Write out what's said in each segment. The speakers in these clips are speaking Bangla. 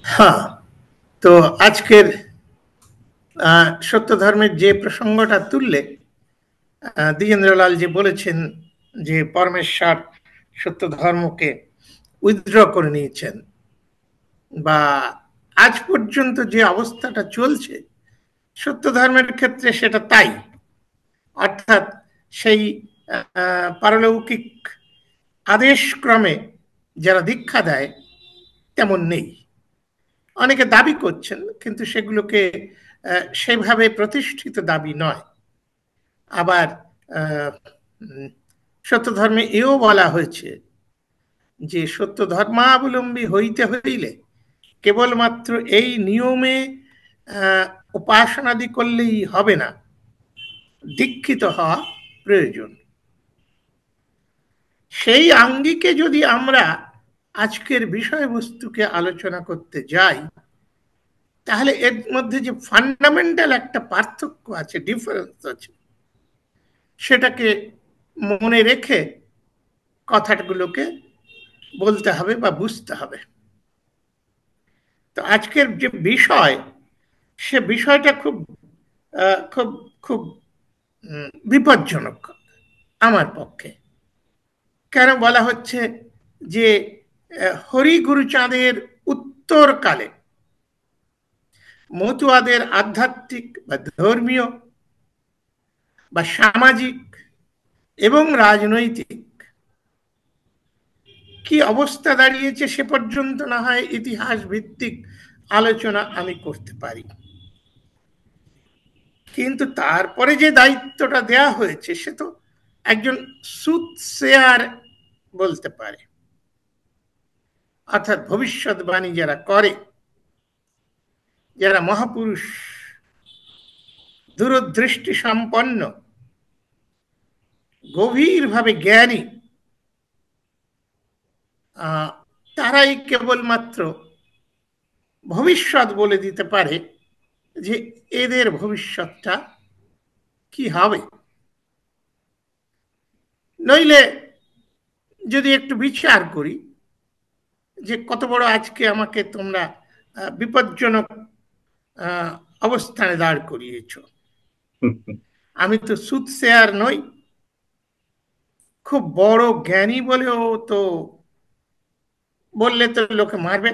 হ্যাঁ, তো আজকের সত্য ধর্মের যে প্রসঙ্গটা তুললে, দ্বিজেন্দ্রলাল যে বলেছেন যে পরমেশ্বর সত্য ধর্মকে উইথড্র করে নিয়েছেন, বা আজ পর্যন্ত যে অবস্থাটা চলছে সত্য ধর্মের ক্ষেত্রে সেটা তাই। অর্থাৎ সেই পারলৌকিক আদেশক্রমে যারা দীক্ষা দেয় তেমন নেই। অনেকে দাবি করছেন, কিন্তু সেগুলোকে সেভাবে প্রতিষ্ঠিত দাবি নয়। আবার সত্য ধর্মে এও বলা হয়েছে যে সত্য ধর্মাবলম্বী হইতে হইলে কেবলমাত্র এই নিয়মে উপাসনাদি করলেই হবে না, দীক্ষিত হওয়া প্রয়োজন। সেই আঙ্গিকে যদি আমরা আজকের বিষয়বস্তুকে আলোচনা করতে যাই, তাহলে এর মধ্যে যে ফান্ডামেন্টাল একটা পার্থক্য আছে, ডিফারেন্স আছে, সেটাকে মনে রেখে কথাগুলোকে বলতে হবে বা বুঝতে হবে। তো আজকের যে বিষয়, সে বিষয়টা খুব খুব খুব বিপজ্জনক আমার পক্ষে। কেন বলা হচ্ছে যে হরি গুরুচাঁদের উত্তরকালে মতুয়াদের আধ্যাত্মিক বা ধর্মীয় বা সামাজিক এবং রাজনৈতিক কি অবস্থা দাঁড়িয়েছে সে পর্যন্ত না হয় ইতিহাস ভিত্তিক আলোচনা আমি করতে পারি, কিন্তু তারপরে যে দায়িত্বটা দেয়া হয়েছে সে তো একজন সুথসেয়ার বলতে পারে, অর্থাৎ ভবিষ্যৎবাণী যারা করে, যারা মহাপুরুষ, দূরদৃষ্টি সম্পন্ন, গভীরভাবে জ্ঞানী, তারাই কেবলমাত্র ভবিষ্যৎ বলে দিতে পারে যে এদের ভবিষ্যৎটা কি হবে। নইলে যদি একটু বিচার করি যে কত বড় আজকে আমাকে তোমরা বিপজ্জনক অবস্থানে দাঁড় করিয়েছ। আমি তো সুথসেয়ার নই, খুব বড় জ্ঞানী বলেও তো বললে তো লোকে মারবে।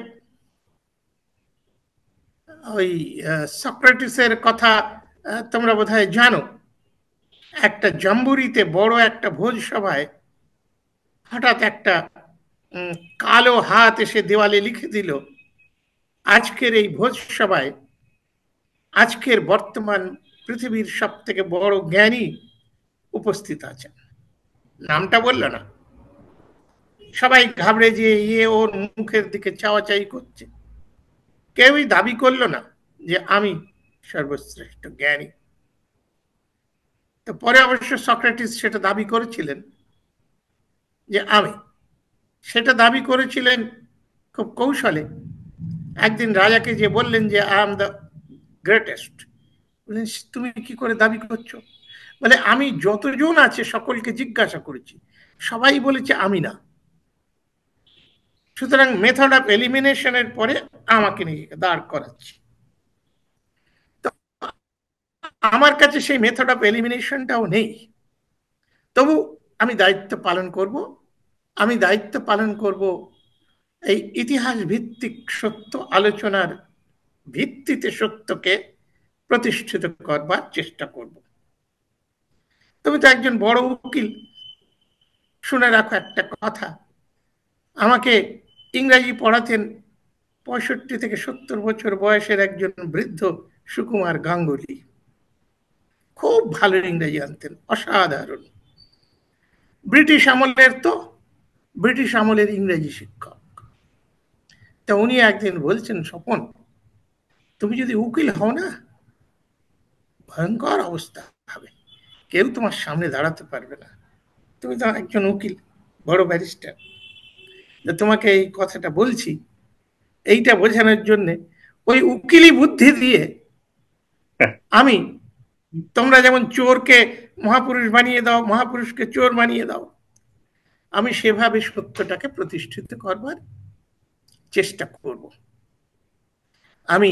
ওই সক্রেটিসের কথা তোমরা বোধহয় জানো। একটা জম্বুরিতে বড় একটা ভোজ সভায় হঠাৎ একটা কালো হাত এসে দেওয়ালে লিখে দিল, আজকের এই ভোজ সভায় আজকের বর্তমান পৃথিবীর সব থেকে বড় জ্ঞানী উপস্থিত আছেন। নামটা বলল না, সবাই ঘাবড়ে যে ইয়ে ওর মুখের দিকে চাওয়াচাই করছে, কেউই দাবি করলো না যে আমি সর্বশ্রেষ্ঠ জ্ঞানী। তো পরে অবশ্য সক্রেটিস সেটা দাবি করেছিলেন যে আমি, সেটা দাবি করেছিলেন খুব কৌশলে। একদিন রাজাকে যে বললেন যে আই এম দ্য গ্রেটেস্ট, তুমি কি করে দাবি করছো? বলে আমি যতজন আছে সকলকে জিজ্ঞাসা করেছি, সবাই বলেছে আমি না, সুতরাং মেথড অফ এলিমিনেশনের পরে আমাকে নিজেকে দাঁড় করাচ্ছি। আমার কাছে সেই মেথড অফ এলিমিনেশনটাও নেই, তবু আমি দায়িত্ব পালন করব। আমি দায়িত্ব পালন করব এই ইতিহাস ভিত্তিক সত্য আলোচনার ভিত্তিতে সত্যকে প্রতিষ্ঠিত করবার চেষ্টা করব। তুমি তো একজন বড় উকিল, শুনে রাখো একটা কথা। আমাকে ইংরাজি পড়াতেন 65 থেকে 70 বছর বয়সের একজন বৃদ্ধ সুকুমার গাঙ্গুলি। খুব ভালো ইংরেজি আনতেন, অসাধারণ। ব্রিটিশ আমলের তো, ব্রিটিশ আমলের ইংরেজি শিক্ষক। তা উনি একদিন বলছেন, স্বপন তুমি যদি উকিল হও না, ভয়ঙ্কর অবস্থা হবে, কেউ তোমার সামনে দাঁড়াতে পারবে না, তুমি তো একজন উকিল, বড় ব্যারিস্টার। তোমাকে এই কথাটা বলছি এইটা বোঝানোর জন্যে, ওই উকিলি বুদ্ধি দিয়ে আমি, তোমরা যেমন চোরকে মহাপুরুষ বানিয়ে দাও, মহাপুরুষকে চোর বানিয়ে দাও, আমি সেভাবে সত্যটাকে প্রতিষ্ঠিত করবার চেষ্টা করব। আমি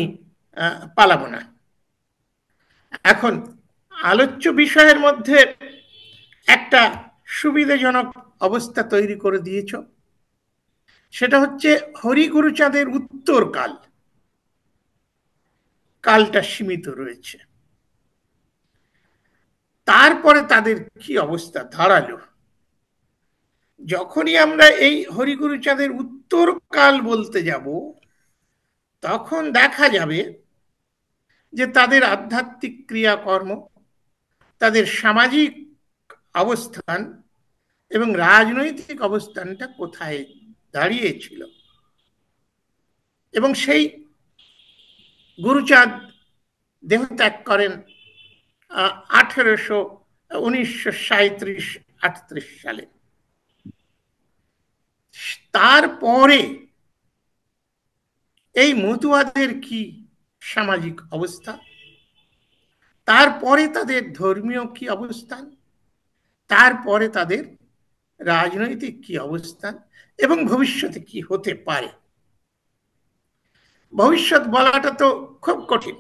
পালাবো না। এখন আলোচ্য বিষয়ের মধ্যে একটা সুবিধাজনক অবস্থা তৈরি করে দিয়েছ, সেটা হচ্ছে হরিগুরুচাঁদের উত্তর কাল, কালটা সীমিত রয়েছে। তারপরে তাদের কি অবস্থা দাঁড়ালো? যখনই আমরা এই হরিগুরুচাঁদের উত্তর কাল বলতে যাব, তখন দেখা যাবে যে তাদের আধ্যাত্মিক ক্রিয়াকর্ম, তাদের সামাজিক অবস্থান এবং রাজনৈতিক অবস্থানটা কোথায় দাঁড়িয়েছিল। এবং সেই গুরুচাঁদ দেহত্যাগ করেন 1937-38 সালে। তারপরে এই মতুয়াদের কি সামাজিক অবস্থা, তারপরে তাদের ধর্মীয় কি অবস্থান, তারপরে তাদের রাজনৈতিক কি অবস্থান, এবং ভবিষ্যতে কি হতে পারে, ভবিষ্যৎ বলাটা তো খুব কঠিন।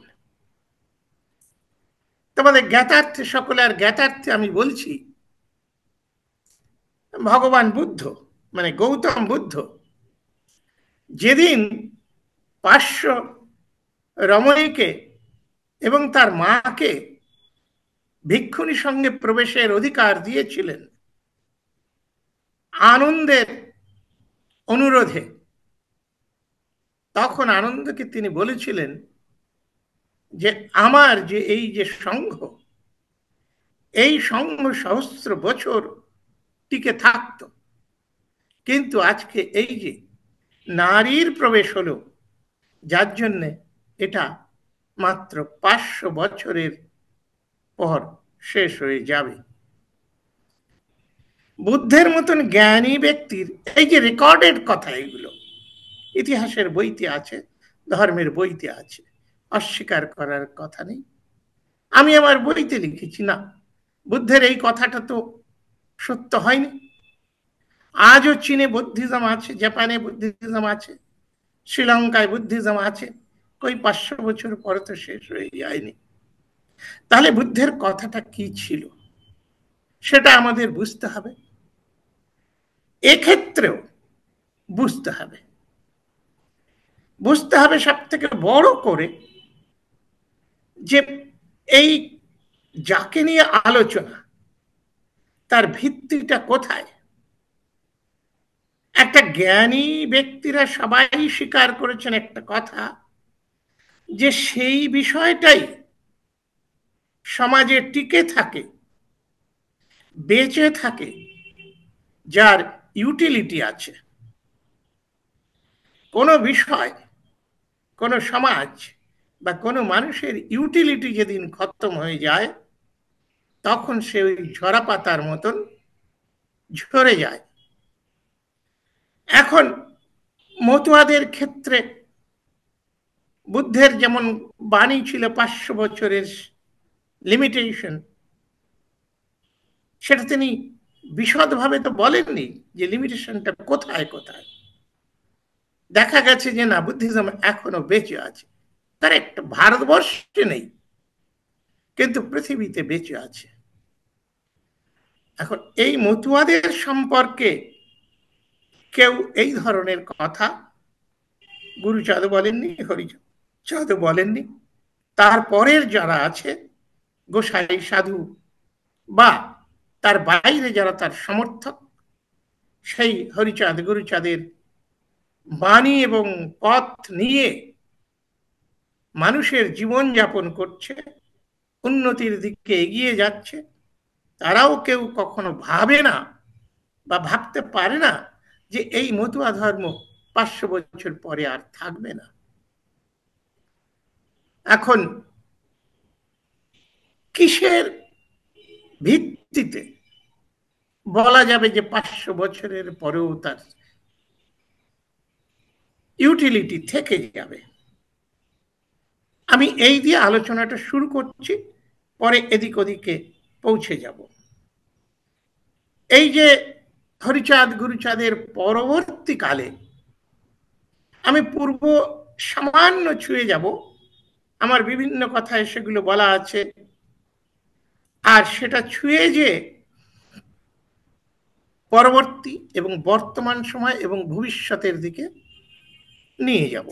তোমাদের জ্ঞাতার্থে, সকলের জ্ঞাতার্থে আমি বলছি, ভগবান বুদ্ধ মানে গৌতম বুদ্ধ যেদিন 500 রমণীকে এবং তার মাকে ভিক্ষুণী সঙ্গে প্রবেশের অধিকার দিয়েছিলেন আনন্দের অনুরোধে, তখন আনন্দকে তিনি বলেছিলেন যে আমার যে এই যে সংঘ, এই সংঘ সহস্র বছর টিকে থাকতো, কিন্তু আজকে এই যে নারীর প্রবেশ হলো, যার জন্য এটা মাত্র 500 বছরের পর শেষ হয়ে যাবে। বুদ্ধের মতন জ্ঞানী ব্যক্তির এই যে রেকর্ডেড কথা, এগুলো ইতিহাসের বইতে আছে, ধর্মের বইতে আছে, অস্বীকার করার কথা নেই। আমি আমার বইতে লিখেছি, না, বুদ্ধের এই কথাটা তো সত্য হয়নি। আজও চীনে বুদ্ধিজম আছে, জাপানে বুদ্ধিজম আছে, শ্রীলঙ্কায় বুদ্ধিজম আছে, কই 500 বছর পরে তো শেষ হয়ে যায়নি। তাহলে বুদ্ধের কথাটা কি ছিল সেটা আমাদের বুঝতে হবে। এক্ষেত্রেও বুঝতে হবে, বুঝতে হবে সব থেকে বড় করে যে এই যাকে নিয়ে আলোচনা, তার ভিত্তিটা কোথায়। একটা জ্ঞানী ব্যক্তিরা সবাই স্বীকার করেছেন একটা কথা, যে সেই বিষয়টাই সমাজে টিকে থাকে, বেঁচে থাকে, যার ইউটিলিটি আছে। কোনো বিষয়, কোনো সমাজ বা কোনো মানুষের ইউটিলিটি যেদিন খতম হয়ে যায়, তখন সে ওই ঝরা পাতার মতন ঝরে যায়। এখন মতুয়াদের ক্ষেত্রে বুদ্ধের যেমন বাণী ছিল 500 বছরের লিমিটেশন, সেটা তিনি বিশদভাবে তো বলেননি যে লিমিটেশনটা কোথায় কোথায়। দেখা গেছে যে না, বুদ্ধিজম এখনো বেঁচে আছে, কারেক্ট, ভারতবর্ষে নেই কিন্তু পৃথিবীতে বেঁচে আছে। এখন এই মতুয়াদের সম্পর্কে কেউ এই ধরনের কথা গুরুচাঁদ বলেননি, হরিচাঁদ বলেননি। তারপরের যারা আছে, গোসাই সাধু বা তার বাইরে যারা তার সমর্থক, সেই হরিচাঁদ গুরুচাঁদের বাণী এবং পথ নিয়ে মানুষের জীবন যাপন করছে, উন্নতির দিকে এগিয়ে যাচ্ছে, তারাও কেউ কখনো ভাবে না বা ভাবতে পারে না যে এই মতুয়া ধর্ম 500 বছর পরে আর থাকবে না। এখন কিসের ভিত্তিতে বলা যাবে যে 500 বছরের পরেও তার ইউটিলিটি থেকে যাবে? আমি এই দিয়ে আলোচনাটা শুরু করছি, পরে এদিক ওদিকে পৌঁছে যাব। এই যে হরিচাঁদ গুরুচাঁদের পরবর্তীকালে, আমি পূর্ব সামান্য ছুঁয়ে যাব, আমার বিভিন্ন কথায় সেগুলো বলা আছে, আর সেটা ছুঁয়ে যে পরবর্তী এবং বর্তমান সময় এবং ভবিষ্যতের দিকে নিয়ে যাব।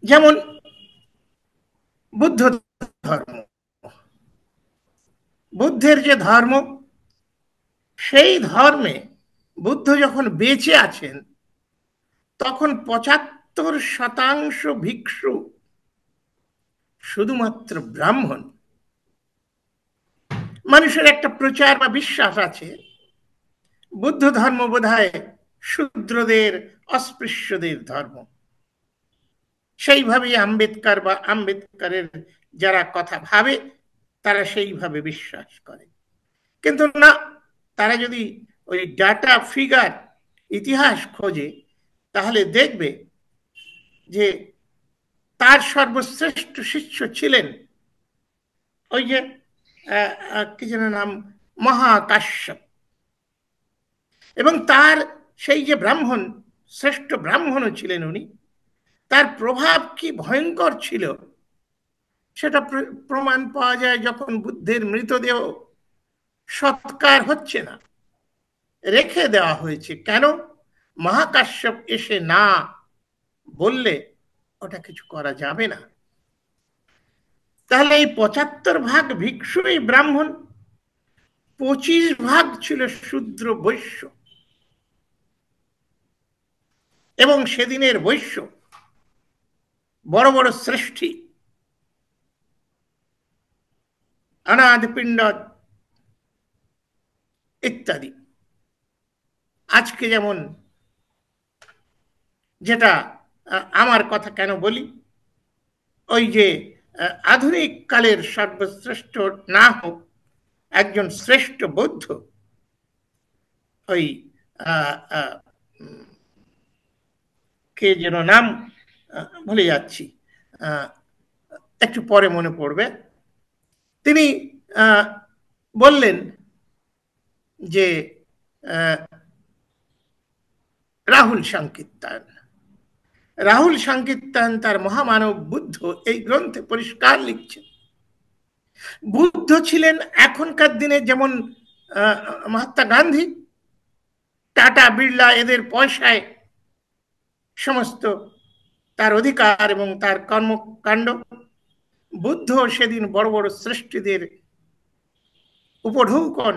যেমন বুদ্ধ ধর্ম, বুদ্ধের যে ধর্ম, সেই ধর্মে বুদ্ধ যখন বেঁচে আছেন তখন ৭৫% ভিক্ষু শুধুমাত্র ব্রাহ্মণ। মানুষের একটা প্রচার বা বিশ্বাস আছে বুদ্ধ ধর্ম বোধহয় শূদ্রদের, অস্পৃশ্যদের ধর্ম। সেইভাবেই আম্বেদকর বা আম্বেদকরের যারা কথা ভাবে তারা সেইভাবে বিশ্বাস করে। কিন্তু না, তারা যদি ওই ডাটা ফিগার ইতিহাস খোঁজে তাহলে দেখবে যে তার সর্বশ্রেষ্ঠ শিষ্য ছিলেন ওই যে কি যেন নাম, মহাকাশ্যপ। এবং তার সেই যে ব্রাহ্মণ, শ্রেষ্ঠ ব্রাহ্মণও ছিলেন উনি, তার প্রভাব কি ভয়ঙ্কর ছিল সেটা প্রমাণ পাওয়া যায় যখন বুদ্ধের মৃতদেহ সৎকার হচ্ছে না, রেখে দেওয়া হয়েছে। কেন? মহাকাশ্যপ এসে না বললে ওটা কিছু করা যাবে না। তাহলে এই ৭৫% ভিক্ষুই ব্রাহ্মণ, ২৫% ছিল শূদ্র বৈশ্য। এবং সেদিনের বৈশ্য বড় বড় শ্রেষ্ঠী, অনাথপিণ্ড ইত্যাদি। আজকে যেমন, যেটা আমার কথা কেন বলি, ওই যে আধুনিক কালের সর্বশ্রেষ্ঠ না হোক একজন শ্রেষ্ঠ বৌদ্ধ, ওই কে যেন নাম ভুলে যাচ্ছি, একটু পরে মনে পড়বে, তিনি বললেন যে রাহুল সংকীর্তন, রাহুল সংকীর্তন তার মহামানব বুদ্ধ এই গ্রন্থে পরিষ্কার লিখছে বুদ্ধ ছিলেন এখনকার দিনে যেমন মহাত্মা গান্ধী, টাটা, বিড়লা এদের পয়সায় সমস্ত তার অধিকার এবং তার কর্মকাণ্ড, বুদ্ধ সেদিন বড় বড় সৃষ্টিদের উপঢৌকন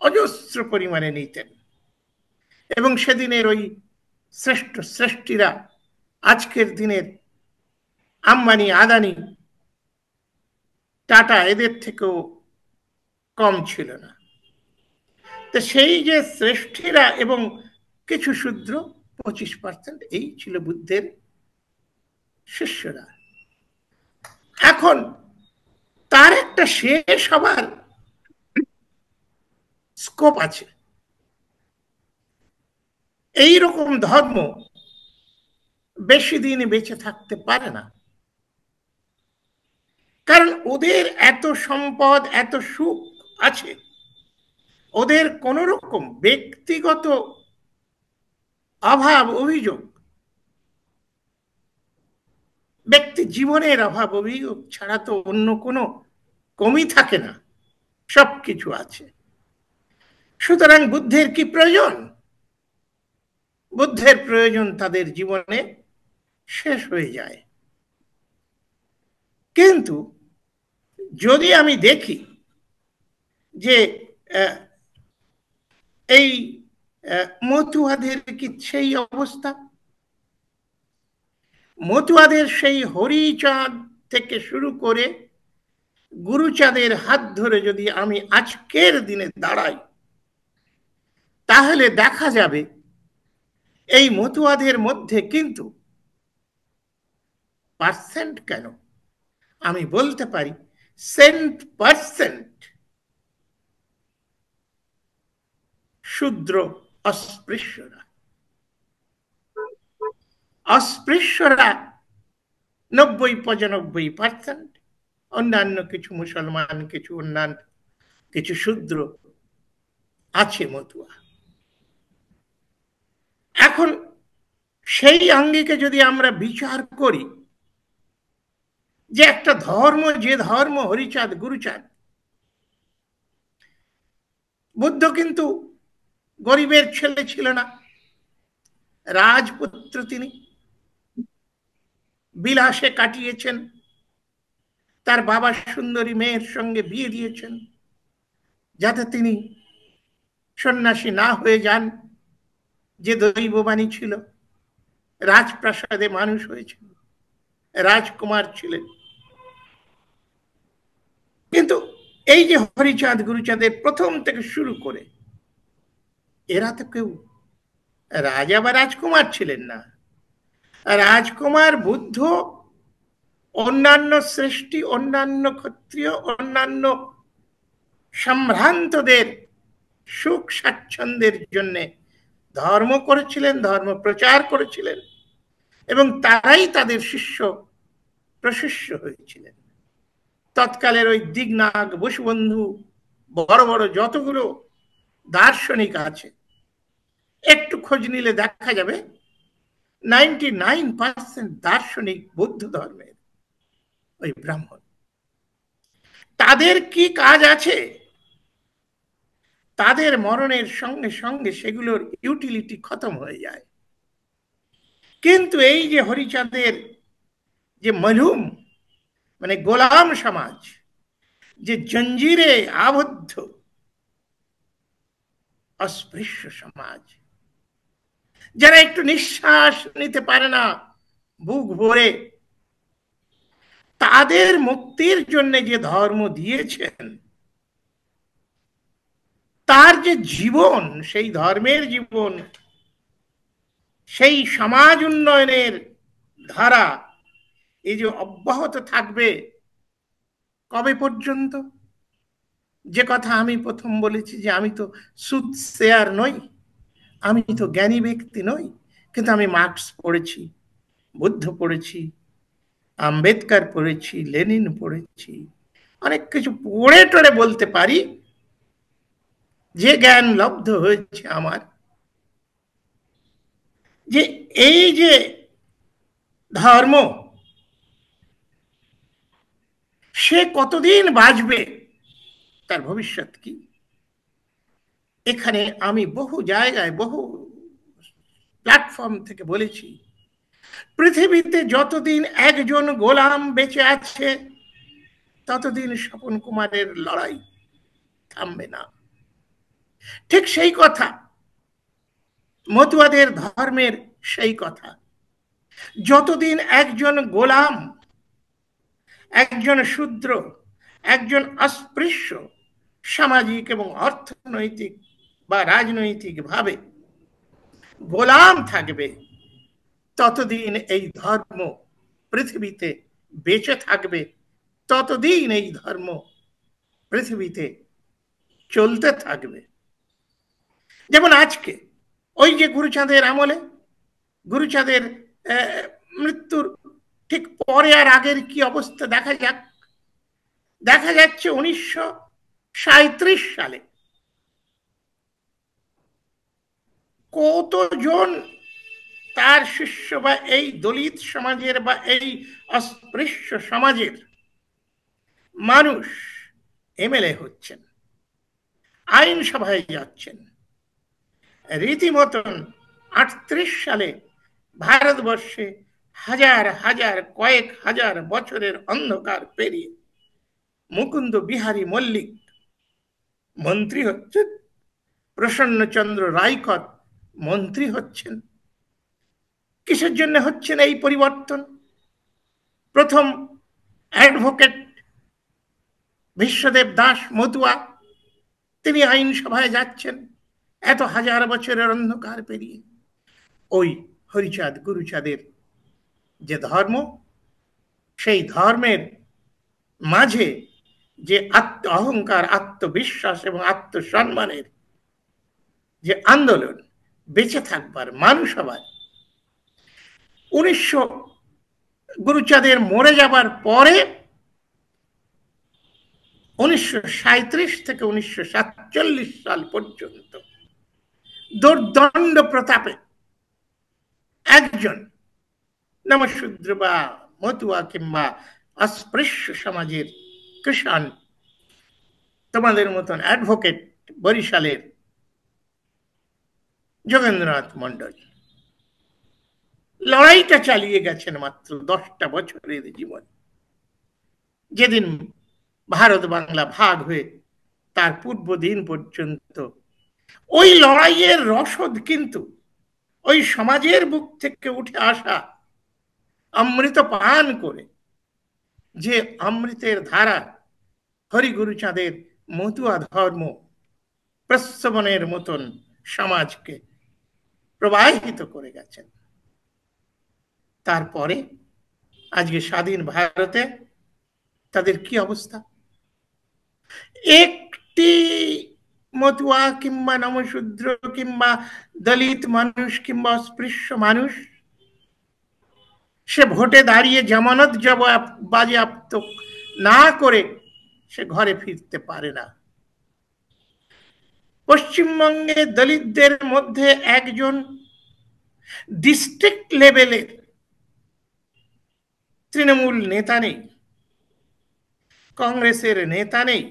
অজস্র পরিমাণে নিতেন। এবং সেদিনের ওই শ্রেষ্ঠ সৃষ্টিরা আজকের দিনের আম্বানি, আদানি, টাটা এদের থেকেও কম ছিল না। তো সেই যে শ্রেষ্ঠীরা এবং কিছু শূদ্র ২৫%, এই ছিল বুদ্ধের শিষ্যরা। এখন তার একটা শেষ হবার স্কোপ আছে। এই রকম ধর্ম বেশি দিন বেঁচে থাকতে পারে না, কারণ ওদের এত সম্পদ, এত সুখ আছে, ওদের কোন রকম ব্যক্তিগত অভাব অভিযোগ, ব্যক্তি জীবনের অভাব অভিযোগ ছাড়া তো অন্য কোনো কমই থাকে না, সবকিছু আছে। সুতরাং বুদ্ধের কি প্রয়োজন? বুদ্ধের প্রয়োজন তাদের জীবনে শেষ হয়ে যায়। কিন্তু যদি আমি দেখি যে এই মতুয়াদের কি সেই অবস্থা, মতুয়াদের সেই হরিচাঁদ থেকে শুরু করে গুরুচাঁদের হাত ধরে যদি আমি আজকের দিনে দাঁড়াই তাহলে দেখা যাবে এই মতুয়াদের মধ্যে কিন্তু পার্সেন্ট কেন, আমি বলতে পারি 100% শূদ্র, অস্পৃশ্যরা। অস্পৃশ্যরা ৯০-৯৫%, অন্যান্য কিছু মুসলমান, কিছু অন্যান্য, কিছু শূদ্র আছে মতুয়া। এখন সেই আঙ্গিকে যদি আমরা বিচার করি যে একটা ধর্ম, যে ধর্ম হরিচাঁদ গুরুচাঁদ, বুদ্ধ কিন্তু গরিবের ছেলে ছিল না, রাজপুত্র তিনি, বিলাসে কাটিয়েছেন, তার বাবা সুন্দরী মেয়ের সঙ্গে বিয়ে দিয়েছেন যাতে তিনি সন্ন্যাসী না হয়ে যান, যে দৈববাণী ছিল। রাজপ্রাসাদে মানুষ হয়েছেন, রাজকুমার ছিলেন। কিন্তু এই যে হরিচাঁদ গুরুচাঁদের প্রথম থেকে শুরু করে এরা তো কেউ রাজা বা রাজকুমার ছিলেন না। রাজকুমার বুদ্ধ অন্যান্য সৃষ্টি, অন্যান্য ক্ষত্রিয়, অন্যান্য সম্ভ্রান্তদের সুখ স্বাচ্ছন্দ্যের জন্য ধর্ম করেছিলেন, ধর্ম প্রচার করেছিলেন, এবং তারাই তাদের শিষ্য প্রশিষ্য হয়েছিলেন। তৎকালের ওই দিগনাগ, বসুবন্ধু, বড় বড় যতগুলো দার্শনিক আছে, একটু খোঁজ নিলে দেখা যাবে 99% দার্শনিক বৌদ্ধ ধর্মের ওই ব্রাহ্মণ। তাদের কি কাজ আছে? তাদের মরণের সঙ্গে সঙ্গে সেগুলোর ইউটিলিটি খতম হয়ে যায়। কিন্তু এই যে হরিচাঁদের যে মলুম, মানে গোলাম সমাজ, যে জঞ্জিরে আবদ্ধ অস্পৃশ্য সমাজ, যারা একটু নিঃশ্বাস নিতে পারে না বুক ভরে, তাদের মুক্তির জন্য যে ধর্ম দিয়েছেন, তার যে জীবন, সেই ধর্মের জীবন, সেই সমাজ উন্নয়নের ধারা, এই যে অব্যাহত থাকবে কবে পর্যন্ত? যে কথা আমি প্রথম বলেছি যে আমি তো সুদ শেয়ার নই, আমি তো জ্ঞানী ব্যক্তি নই, কিন্তু আমি মার্কস পড়েছি, বুদ্ধ পড়েছি, আম্বেদকর পড়েছি, লেনিন পড়েছি, অনেক কিছু পড়ে টড়ে বলতে পারি যে জ্ঞান লব্ধ হয়েছে আমার, যে এই যে ধর্ম সে কতদিন বাঁচবে, তার ভবিষ্যৎ কি। এখানে আমি বহু জায়গায়, বহু প্ল্যাটফর্ম থেকে বলেছি, পৃথিবীতে যতদিন একজন গোলাম বেঁচে আছে ততদিন স্বপন কুমারের লড়াই থামবে না। ঠিক সেই কথা মতুয়াদের ধর্মের, সেই কথা। যতদিন একজন গোলাম, একজন শূদ্র, একজন অস্পৃশ্য সামাজিক এবং অর্থনৈতিক বা রাজনৈতিক ভাবে গোলাম থাকবে, ততদিন এই ধর্ম পৃথিবীতে বেঁচে থাকবে, ততদিন এই ধর্ম পৃথিবীতে চলতে থাকবে। যেমন আজকে ওই যে গুরুচাঁদের আমলে, গুরুচাঁদের মৃত্যুর ঠিক পরে আর আগের কি অবস্থা দেখা যাক। দেখা যাচ্ছে 1937 সালে কতজন তার শিষ্য বা এই দলিত সমাজের বা এই অস্পৃশ্য সমাজের মানুষ এমএলএ হচ্ছেন, আইনসভায় যাচ্ছেন। রীতিমতন 38 সালে ভারতবর্ষে হাজার হাজার, কয়েক হাজার বছরের অন্ধকার পেরিয়ে মুকুন্দ বিহারী মল্লিক মন্ত্রী হচ্ছেন, প্রসন্নচন্দ্র রায়কর মন্ত্রী হচ্ছেন। কিসের জন্য হচ্ছেন এই পরিবর্তন? প্রথম অ্যাডভোকেট বিশ্বদেব দাস মতুয়া, তিনি আইনসভায় যাচ্ছেন এত হাজার বছরের অন্ধকার পেরিয়ে। ওই হরিচাঁদ গুরুচাঁদের যে ধর্ম, সেই ধর্মের মাঝে যে আত্ম অহংকার, আত্মবিশ্বাস এবং আত্মসম্মানের যে আন্দোলন, বেঁচে থাকবার, মানুষ হবার, 1900 গুরুচাঁদের মরে যাবার পরে 1937 থেকে 1947 সাল পর্যন্ত দুর্দণ্ড প্রতাপে একজন নমশূদ্র বা মতুয়া কিংবা অস্পৃশ্য সমাজের কৃষাণ, তোমাদের মতন অ্যাডভোকেট বরিশালের যোগেন্দ্রনাথ মন্ডল লড়াইটা চালিয়ে গেছেন মাত্র 10টা বছরের জীবন। যেদিন ভারত বাংলা ভাগ হয়ে তার পূর্ব দিন পর্যন্ত ওই লড়াইয়ের রসদ কিন্তু ওই সমাজের বুক থেকে উঠে আসা অমৃত পান করে, যে অমৃতের ধারা হরিগুরুচাঁদের মতুয়া ধর্ম প্রশ্রবণের মতন সমাজকে প্রবাহিত করে গেছেন। তারপরে আজকে স্বাধীন ভারতে তাদের কি অবস্থা? একটি মতুয়া কিংবা নমশূদ্র কিংবা দলিত মানুষ কিংবা অস্পৃশ্য মানুষ সে ভোটে দাঁড়িয়ে জামানত বাজেয়াপ্ত না করে সে ঘরে ফিরতে পারে না। পশ্চিমবঙ্গে দলিতদের মধ্যে একজন ডিস্ট্রিক্ট লেভেলের তৃণমূল নেতা নেই, কংগ্রেসের নেতা নেই,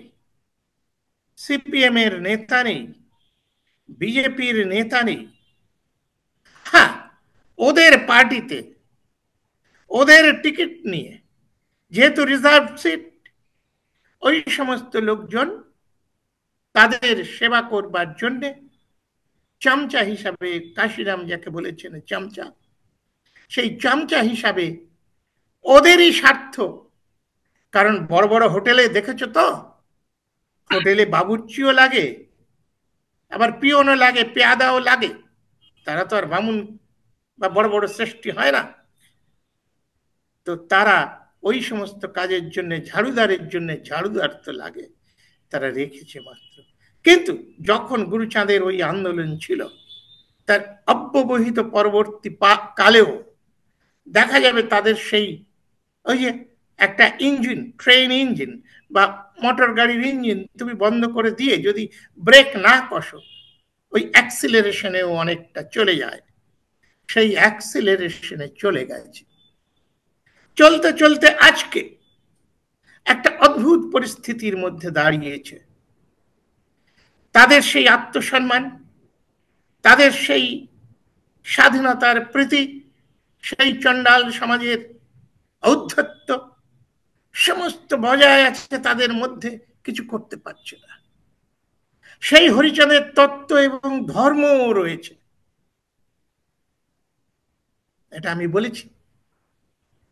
সিপিএম এর নেতা নেই, বিজেপির নেতা নেই। হ্যাঁ, ওদের পার্টিতে ওদের টিকিট নিয়ে যেহেতু রিজার্ভ সিট, ওই সমস্ত লোকজন তাদের সেবা করবার জন্যে চামচা হিসাবে, কাশিরাম যাকে বলেছেন চামচা, সেই চামচা হিসাবে ওদেরই স্বার্থ। কারণ বড় বড় হোটেলে দেখেছো তো, হোটেলে বাবুর্চিও লাগে, আবার পিয়নও লাগে, পেয়াদাও লাগে। তারা তো আর বামুন বা বড় বড় শ্রেষ্ঠী হয় না। তো তারা ওই সমস্ত কাজের জন্য, ঝাড়ুদারের জন্য ঝাড়ুদার তো লাগে, তারা রেখেছে মাত্র। কিন্তু যখন গুরুচাঁদের ওই আন্দোলন ছিল, তার অব্যবহিত পরবর্তী কালেও দেখা যাবে তাদের সেই ওই যে একটা ইঞ্জিন, ট্রেন ইঞ্জিন বা মোটর গাড়ির ইঞ্জিন তুমি বন্ধ করে দিয়ে যদি ব্রেক না কষো, ওই অ্যাক্সিলারেশনেও অনেকটা চলে যায়। সেই অ্যাক্সিলারেশনে চলে গেছে। চলতে চলতে আজকে একটা অদ্ভুত পরিস্থিতির মধ্যে দাঁড়িয়েছে। তাদের সেই আত্মসম্মান, তাদের সেই স্বাধীনতার প্রীতি, সেই চণ্ডাল সমাজের ঔদ্ধত্য সমস্ত বজায় আছে তাদের মধ্যে, কিছু করতে পারছে না। সেই হরিচাঁদের তত্ত্ব এবং ধর্মও রয়েছে, এটা আমি বলেছি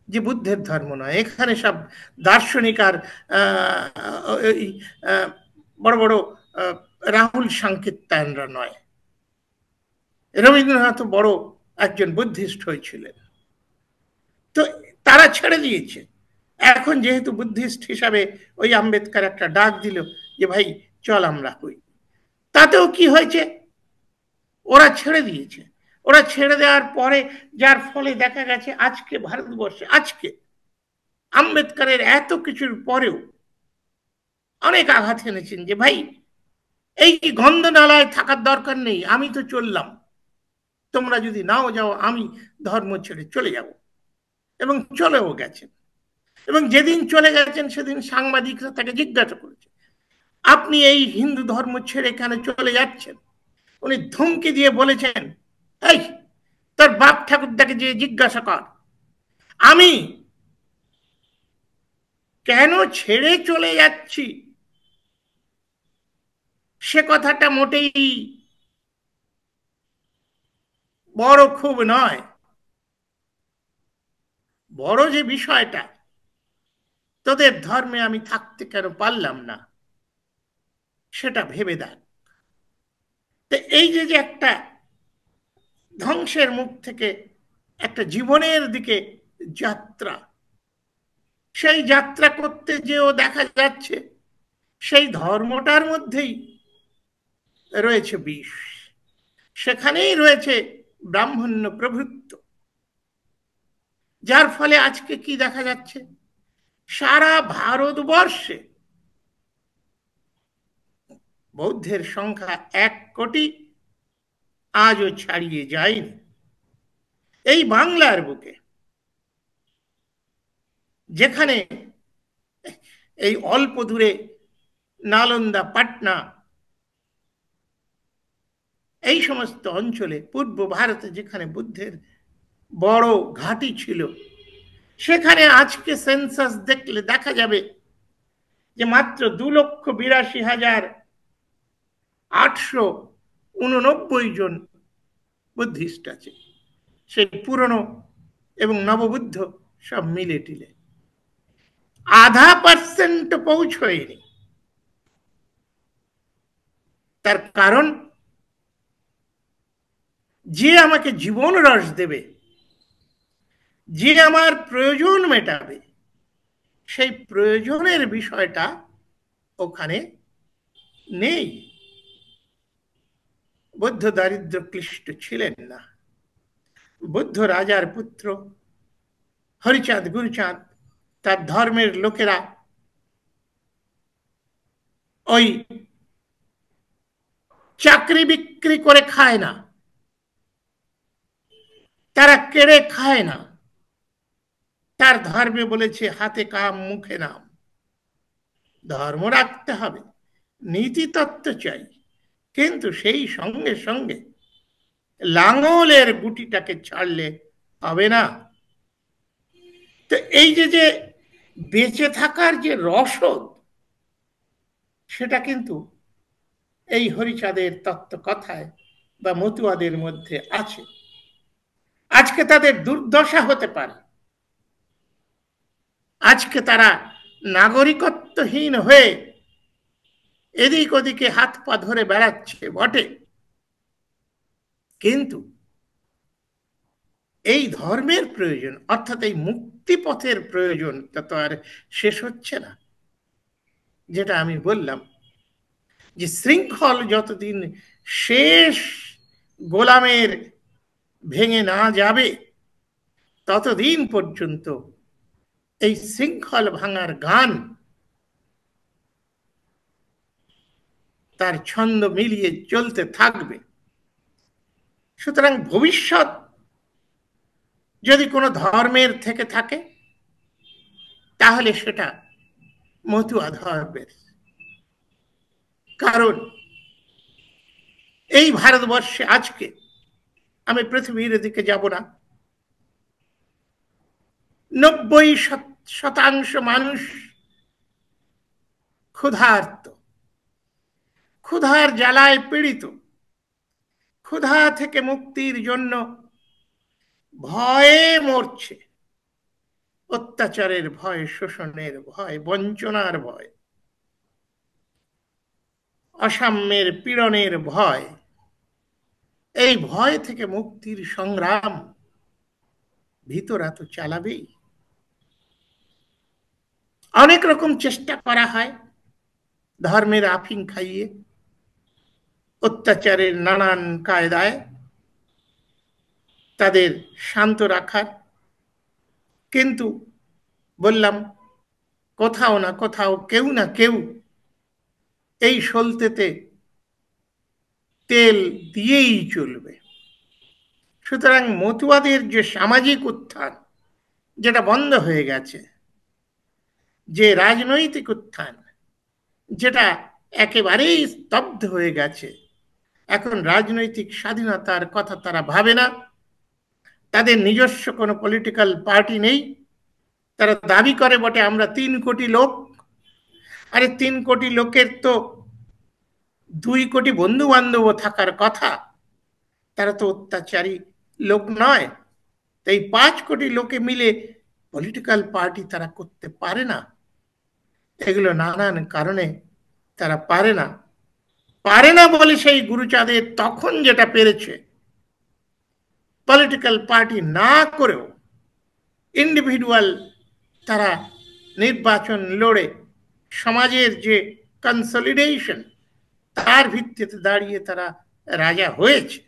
যে বুদ্ধের ধর্ম নয়। এখানে সব দার্শনিক আর বড় বড় রাহুল সংকীর্তনরা নয়। রবীন্দ্রনাথ বড় একজন বুদ্ধিস্ট হয়েছিলেন, তো তারা ছেড়ে দিয়েছে। এখন যেহেতু বুদ্ধিস্ট হিসাবে ওই আম্বেদকর একটা ডাক দিল যে ভাই চল আমরা হই, তাতেও কি হয়েছে, ওরা ছেড়ে দিয়েছে। ওরা ছেড়ে দেওয়ার পরে যার ফলে দেখা গেছে আজকে ভারতবর্ষে, আজকে আম্বেদকরের এত কিছুর পরেও অনেক আঘাত এনেছেন যে ভাই এই গন্ধ নালায় থাকার দরকার নেই, আমি তো চললাম, তোমরা যদি নাও যাও আমি ধর্ম ছেড়ে চলে যাব। এবং চলেও গেছেন। এবং যেদিন চলে গেছেন সেদিন সাংবাদিকরা তাকে জিজ্ঞাসা করেছে, আপনি এই হিন্দু ধর্ম ছেড়ে কেন চলে যাচ্ছেন? উনি ধমকি দিয়ে বলেছেন, এই তোর বাপ ঠাকুরদাকে যে জিজ্ঞাসা কর, আমি কেন ছেড়ে চলে যাচ্ছি সে কথাটা মোটেই বড় খুব নয়। বড় যে বিষয়টা, তোদের ধর্মে আমি থাকতে কেন পারলাম না সেটা ভেবে দেখ। তো এই যে যে একটা ধ্বংসের মুখ থেকে একটা জীবনের দিকে যাত্রা, সেই যাত্রা করতে যেও দেখা যাচ্ছে সেই ধর্মটার মধ্যেই রয়েছে বিষ, সেখানেই রয়েছে ব্রাহ্মণ্য প্রভুত্ব। যার ফলে আজকে কি দেখা যাচ্ছে, সারা ভারতবর্ষে বৌদ্ধের সংখ্যা 1 কোটি আজও ছাড়িয়ে যায়নি। এই বাংলার বুকে, যেখানে এই অল্প দূরে নালন্দা, পাটনা, এই সমস্ত অঞ্চলে, পূর্ব ভারতে যেখানে বুদ্ধের বড় ঘাঁটি ছিল, সেখানে আজকে সেন্সাস দেখলে দেখা যাবে যে মাত্র 2,82,889 জন বুদ্ধিস্ট আছে, সেই পুরনো এবং নববুদ্ধ সব মিলে টিলে 0.5% পৌঁছয়নি। তার কারণ, যে আমাকে জীবন রস দেবে, যে আমার প্রয়োজন মেটাবে, সেই প্রয়োজনের বিষয়টা ওখানে নেই। বুদ্ধ দারিদ্র ক্লিষ্ট ছিলেন না। বুদ্ধ রাজার পুত্র, হরিচাঁদ গুরুচাঁদ, তার ধর্মের লোকেরা ওই চাকরি বিক্রি করে খায় না, তারা কেড়ে খায় না। তার ধর্মে বলেছে হাতে কাম মুখে নাম। ধর্ম রাখতে হবে, নীতি তত্ত্ব চাই, কিন্তু সেই সঙ্গে সঙ্গে লাঙলের গুটিটাকে ছাড়লে হবে না। তো এই যে বেঁচে থাকার যে রসদ, সেটা কিন্তু এই হরিচাঁদের তত্ত্ব কথায় বা মতুয়াদের মধ্যে আছে। আজকে তাদের দুর্দশা হতে পারে, আজকে তারা নাগরিকত্বহীন হয়ে এদিক ওদিকে হাত পা ধরে বেড়াচ্ছে বটে, কিন্তু এই ধর্মের প্রয়োজন, অর্থাৎ এই মুক্তিপথের প্রয়োজন, তা তো আর শেষ হচ্ছে না। যেটা আমি বললাম যে শৃঙ্খল যতদিন শেষ গোলামের ভেঙে না যাবে, ততদিন পর্যন্ত এই শৃঙ্খল ভাঙার গান তার ছন্দ মিলিয়ে চলতে থাকবে। সুতরাং ভবিষ্যৎ যদি কোনো ধর্মের থেকে থাকে, তাহলে সেটা মতুয়া ধর্মের। কারণ এই ভারতবর্ষে আজকে, আমি পৃথিবীর দিকে যাব না, 90% মানুষ ক্ষুধার্ত, ক্ষুধার জ্বালায় পীড়িত, ক্ষুধা থেকে মুক্তির জন্য ভয়ে মরছে, অত্যাচারের ভয়, শোষণের ভয়, বঞ্চনার ভয়, অসাম্যের পীড়নের ভয়। এই ভয় থেকে মুক্তির সংগ্রাম ভিতরা তো চালাবেই। অনেক রকম চেষ্টা করা হয় ধর্মের আফিং খাইয়ে, অত্যাচারের নানান কায়দায় তাদের শান্ত রাখার, কিন্তু বললাম কোথাও না কোথাও কেউ না কেউ এই সলতেতে তেল দিয়েই চলবে। সুতরাং মতুয়াদের যে সামাজিক উত্থান, যেটা বন্ধ হয়ে গেছে, যে রাজনৈতিক উত্থান, যেটা একেবারেই স্তব্ধ হয়ে গেছে, এখন রাজনৈতিক স্বাধীনতার কথা তারা ভাবে না। তাদের নিজস্ব কোনো পলিটিক্যাল পার্টি নেই। তারা দাবি করে বটে আমরা 3 কোটি লোক। আরে 3 কোটি লোকের তো 2 কোটি বন্ধু বান্ধব থাকার কথা। তারা তো অত্যাচারী লোক নয়। এই 5 কোটি লোকে মিলে পলিটিক্যাল পার্টি তারা করতে পারে না। এগুলো নানান কারণে তারা পারে না। পারে না বলে সেই গুরুচাঁদের তখন যেটা পেরেছে, পলিটিক্যাল পার্টি না করেও ইন্ডিভিজুয়াল তারা নির্বাচন লড়ে সমাজের যে কনসলিডেশন, তার ভিত্তিতে দাঁড়িয়ে তারা রাজা হয়েছে।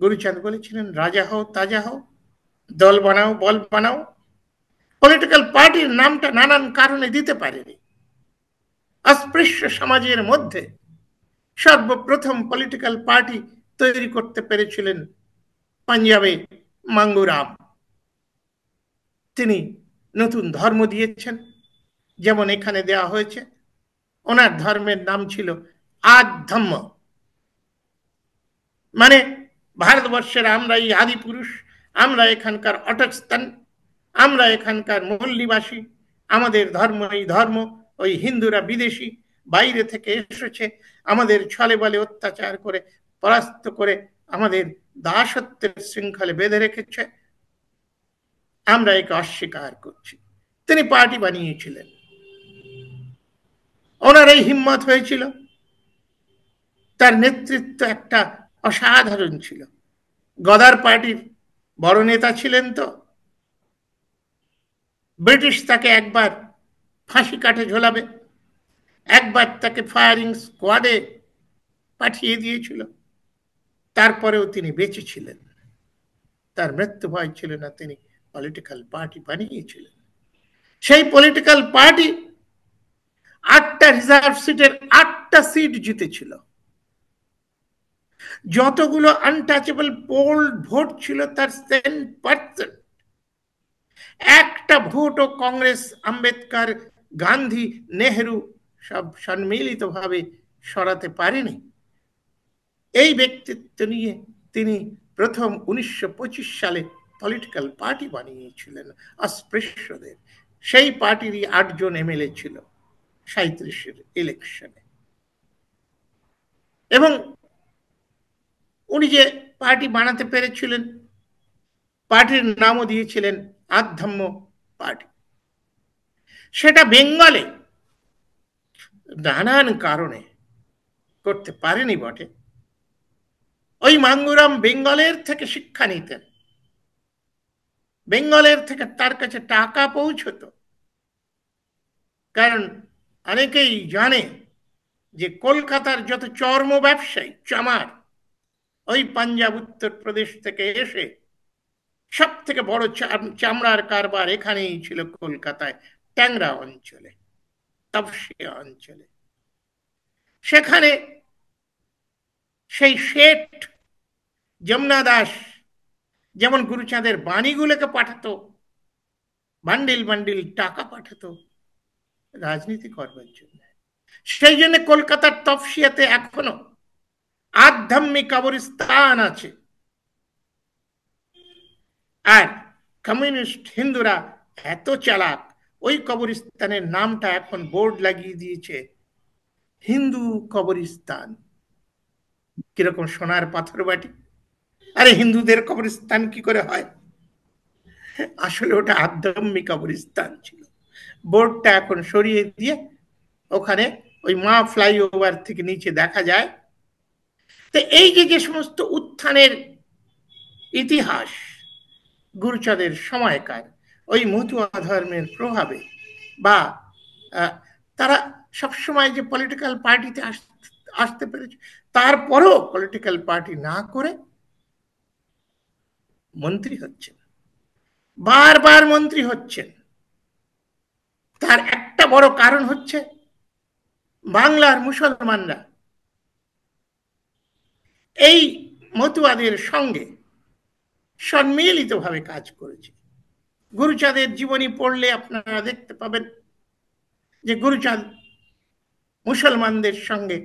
গুরুচাঁদ বলেছিলেন রাজা হও তাজা হও, দল বানাও বল বানাও। পলিটিক্যাল পার্টির নামটা নানান কারণে দিতে পারেনি। অস্পৃশ্য সমাজের মধ্যে সর্বপ্রথম পলিটিক্যাল পার্টি তৈরি করতে পেরেছিলেন পাঞ্জাবে মাঙ্গুরাম, তিনি নতুন ধর্ম দিয়েছেন, যেমন এখানে দেওয়া হয়েছে। ওনার ধর্মের নাম ছিল আধম্ম, মানে ভারতবর্ষের আমরাই আদি পুরুষ, আমরা এখানকার অটস্থান, আমরা এখানকার মূল নিবাসী, আমাদের ধর্ম এই ধর্ম, ওই হিন্দুরা বিদেশি, বাইরে থেকে এসেছে, আমাদের ছলে বলে অত্যাচার করে পরাস্ত করে আমাদের দাসত্বের শৃঙ্খলে বেঁধে রেখেছে, আমরা একে অস্বীকার করছি। তিনি পার্টি বানিয়েছিলেন। ওনার এই হিম্মত হয়েছিল, তার নেতৃত্ব একটা অসাধারণ ছিল। গদার পার্টির বড় নেতা ছিলেন তো, ব্রিটিশ তাকে একবার ফাঁসি কাঠে ঝোলাবে, একবার তাকে ফায়ারিং স্কোয়াডে পাঠিয়ে দিয়েছিল, তারপরেও তিনি বেঁচে ছিলেন, তার মৃত্যু ভয় ছিল না, তিনি পলিটিক্যাল পার্টি বানিয়েছিলেন। সেই পলিটিক্যাল পার্টি 8টা রিজার্ভ সিটের 8টা সিট জিতেছিল। যতগুলো আনটাচেবল পোল ভোট ছিল তার 10%। একটা ভোটও কংগ্রেস, আম্বেদকর, গান্ধী, নেহেরু সব সম্মিলিতভাবে সরাতে পারেনি। এই ব্যক্তিত্ব নিয়ে তিনি প্রথম 1925 সালে পলিটিক্যাল পার্টি বানিয়েছিলেন অস্পৃশ্যদের। সেই পার্টিরই 8 জন এমএলএ ছিল 37-এর ইলেকশনে। এবং উনি যে পার্টি বানাতে পেরেছিলেন, পার্টির নামও দিয়েছিলেন আধম্ম পার্টি। সেটা বেঙ্গলে নানান কারণে করতে পারেনি বটে। ওই মাঙ্গুরাম বেঙ্গলের থেকে শিক্ষা নিতেন, বেঙ্গলের থেকে তার কাছে টাকা পৌঁছত। কারণ অনেকেই জানে যে কলকাতার যত চর্ম ব্যবসায়ী চামার ওই পাঞ্জাব উত্তরপ্রদেশ থেকে এসে সব থেকে বড় চামড়ার কারবার এখানেই ছিল কলকাতায়, ট্যাংরা অঞ্চলে, তপসিয়া অঞ্চলে। সেখানে সেই শেঠ যমুনা দাস যেমন গুরুচাঁদের বাণীগুলোকে পাঠাতো, বান্ডিল বান্ডিল টাকা পাঠাতো রাজনীতি করবার জন্য। সেই জন্য কলকাতার তপসিয়াতে এখনো আধ্যাত্মিক কবরস্থান আছে। আর কমিউনিস্ট হিন্দুরা এত চালাক, ওই কবরস্থানের নামটা এখন বোর্ড লাগিয়ে দিয়েছে হিন্দু কবরস্থান। কিরকম সোনার পাথর বাটি। আরে হিন্দুদের কবরস্থান কি করে হয়? আসলে ওটা আধ্যাত্মিক কবরস্থান ছিল। বোর্ডটা এখন সরিয়ে দিয়ে ওখানে ওই মা ফ্লাইওভার থেকে নিচে দেখা যায়। তো এই যে সমস্ত উত্থানের ইতিহাস গুরুচাঁদের সময়কার, ওই মতুয়া ধর্মের প্রভাবে, বা তারা সবসময় যে পলিটিক্যাল পার্টিতে আসতে পেরেছে, তারপরেও পলিটিক্যাল পার্টি না করে মন্ত্রী হচ্ছেন, বারবার মন্ত্রী হচ্ছেন। তার একটা বড় কারণ হচ্ছে বাংলার মুসলমানরা এই মতুয়াদের সঙ্গে সম্মিলিতভাবে কাজ করেছে। গুরুচাঁদের জীবনী পড়লে আপনারা দেখতে পাবেন যে গুরুচাঁদ মুসলমানদের সঙ্গে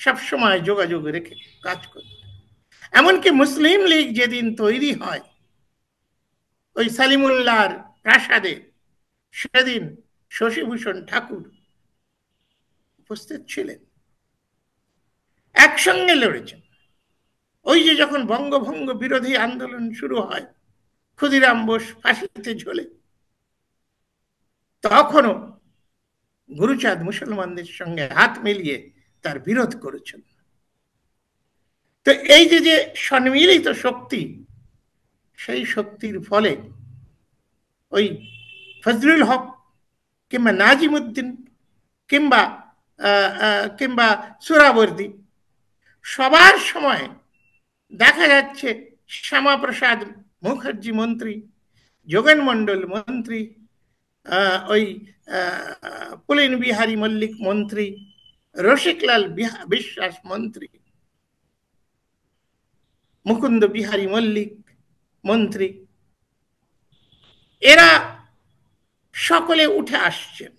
সবসময় যোগাযোগ রেখে কাজ করত। এমনকি মুসলিম লীগ যেদিন তৈরি হয় ওই সালিমুল্লাহর প্রাসাদে, সেদিন শশীভূষণ ঠাকুর উপস্থিত ছিলেন, একসঙ্গে লড়েছেন। ওই যে যখন বঙ্গভঙ্গ বিরোধী আন্দোলন শুরু হয়, ক্ষুদিরাম বোস ফাঁসিতে ঝোলে, তখনও গুরুচাঁদ মুসলমানদের সঙ্গে হাত মিলিয়ে তার বিরোধ করেছেন। তো এই যে সম্মিলিত শক্তি, সেই শক্তির ফলে ওই ফজলুল হক কিংবা নাজিমুদ্দিন কিংবা কিংবা সুরাবর্দী সবার সময় দেখা যাচ্ছে শ্যামাপ্রসাদ মুখার্জি মন্ত্রী, যোগেন মন্ডল মন্ত্রী, ওই পুলিন বিহারী মল্লিক মন্ত্রী, রসিকলাল বিশ্বাস মন্ত্রী, মুকুন্দ বিহারী মল্লিক মন্ত্রী, এরা সকলে উঠে আসছেন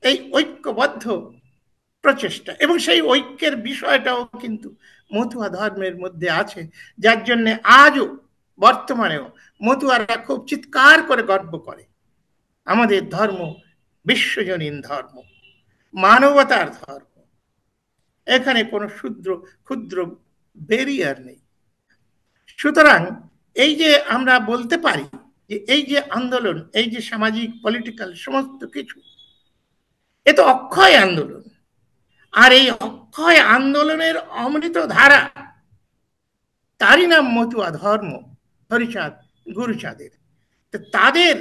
এই ঐক্যবদ্ধ প্রচেষ্টা, এবং সেই ঐক্যের বিষয়টাও কিন্তু মতুয়া ধর্মের মধ্যে আছে, যার জন্য আজও বর্তমানেও মতুয়ারা খুব চিৎকার করে গর্ব করে আমাদের ধর্ম বিশ্বজনীন ধর্ম, মানবতার ধর্ম, এখানে কোনো ক্ষুদ্র ক্ষুদ্র ব্যারিয়ার নেই। সুতরাং এই যে আমরা বলতে পারি যে এই যে আন্দোলন, এই যে সামাজিক পলিটিক্যাল সমস্ত কিছু, এ তো অক্ষয় আন্দোলন। আর এই অক্ষয় আন্দোলনের অমৃত ধারা, তারই নাম মতুয়া ধর্ম, হরিচাঁদ গুরুচাঁদের। তাদের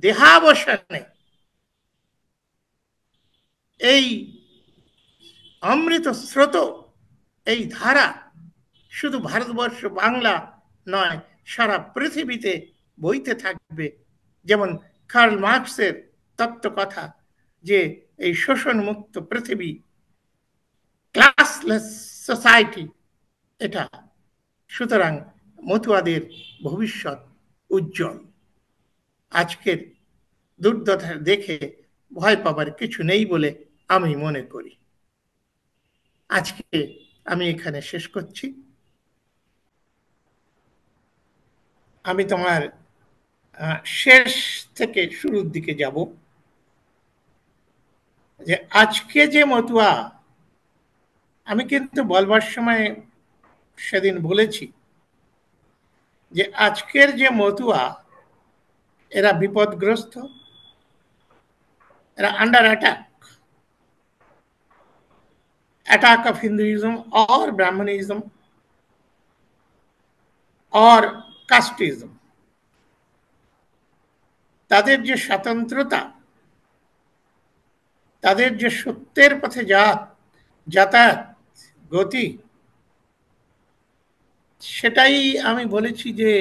দেহাবসানে এই অমৃত স্রোত, এই ধারা শুধু ভারতবর্ষ বাংলা নয়, সারা পৃথিবীতে বইতে থাকবে। যেমন কার্ল মার্কসের তত্ত্বকথা যে এই শোষণ মুক্ত পৃথিবী, ক্লাসলেস সোসাইটি, এটা। সুতরাং মতুয়াদের ভবিষ্যৎ উজ্জ্বল। আজকের দুর্দশা দেখে ভয় পাবার কিছু নেই বলে আমি মনে করি। আজকে আমি এখানে শেষ করছি। আমি তোমার শেষ থেকে শুরুর দিকে যাব, যে আজকে যে মতুয়া, আমি কিন্তু বলবার সময় সেদিন বলেছি যে আজকের যে মতুয়া, এরা বিপদগ্রস্ত, এরা under attack of Hinduism or Brahmanism or casteism। তাদের যে স্বাতন্ত্রতা, তাদের যে সত্যের পথে যাতায়াত গতি, সেটাই আমি বলেছি যে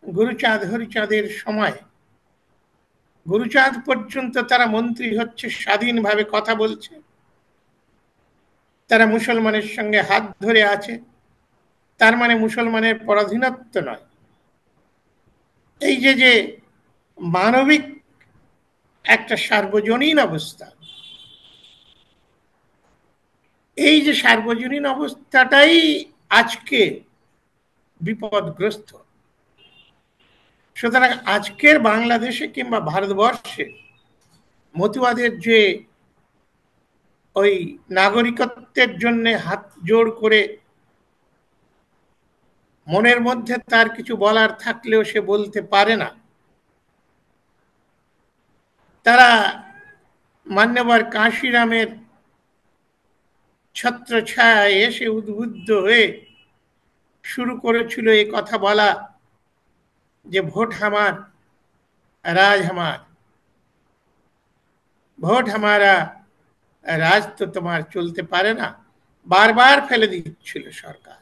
গুরুচাঁদ হরিচাঁদের সময়, গুরুচাঁদ পর্যন্ত তারা মন্ত্রী হচ্ছে, স্বাধীনভাবে কথা বলছে, তারা মুসলমানের সঙ্গে হাত ধরে আছে, তার মানে মুসলমানের পরাধীনত্ব নয়। এই যে যে মানবিক একটা সার্বজনীন অবস্থা, এই যে সার্বজনীন অবস্থাটাই আজকে বিপদগ্রস্ত। সুতরাং আজকের বাংলাদেশে কিংবা ভারতবর্ষে মতুয়াদের যে ওই নাগরিকত্বের জন্য হাত জোড় করে মনের মধ্যে তার কিছু বলার থাকলেও সে বলতে পারে না, তারা মান্যবর কাশিরামের ছত্রছায়ায় এসে উদ্বুদ্ধ হয়ে শুরু করেছিল এই কথা বলা যে ভোট হামার রাজ হামার, ভোট হামারা রাজ তো তোমার চলতে পারে না, বারবার ফেলে দিচ্ছিল সরকার।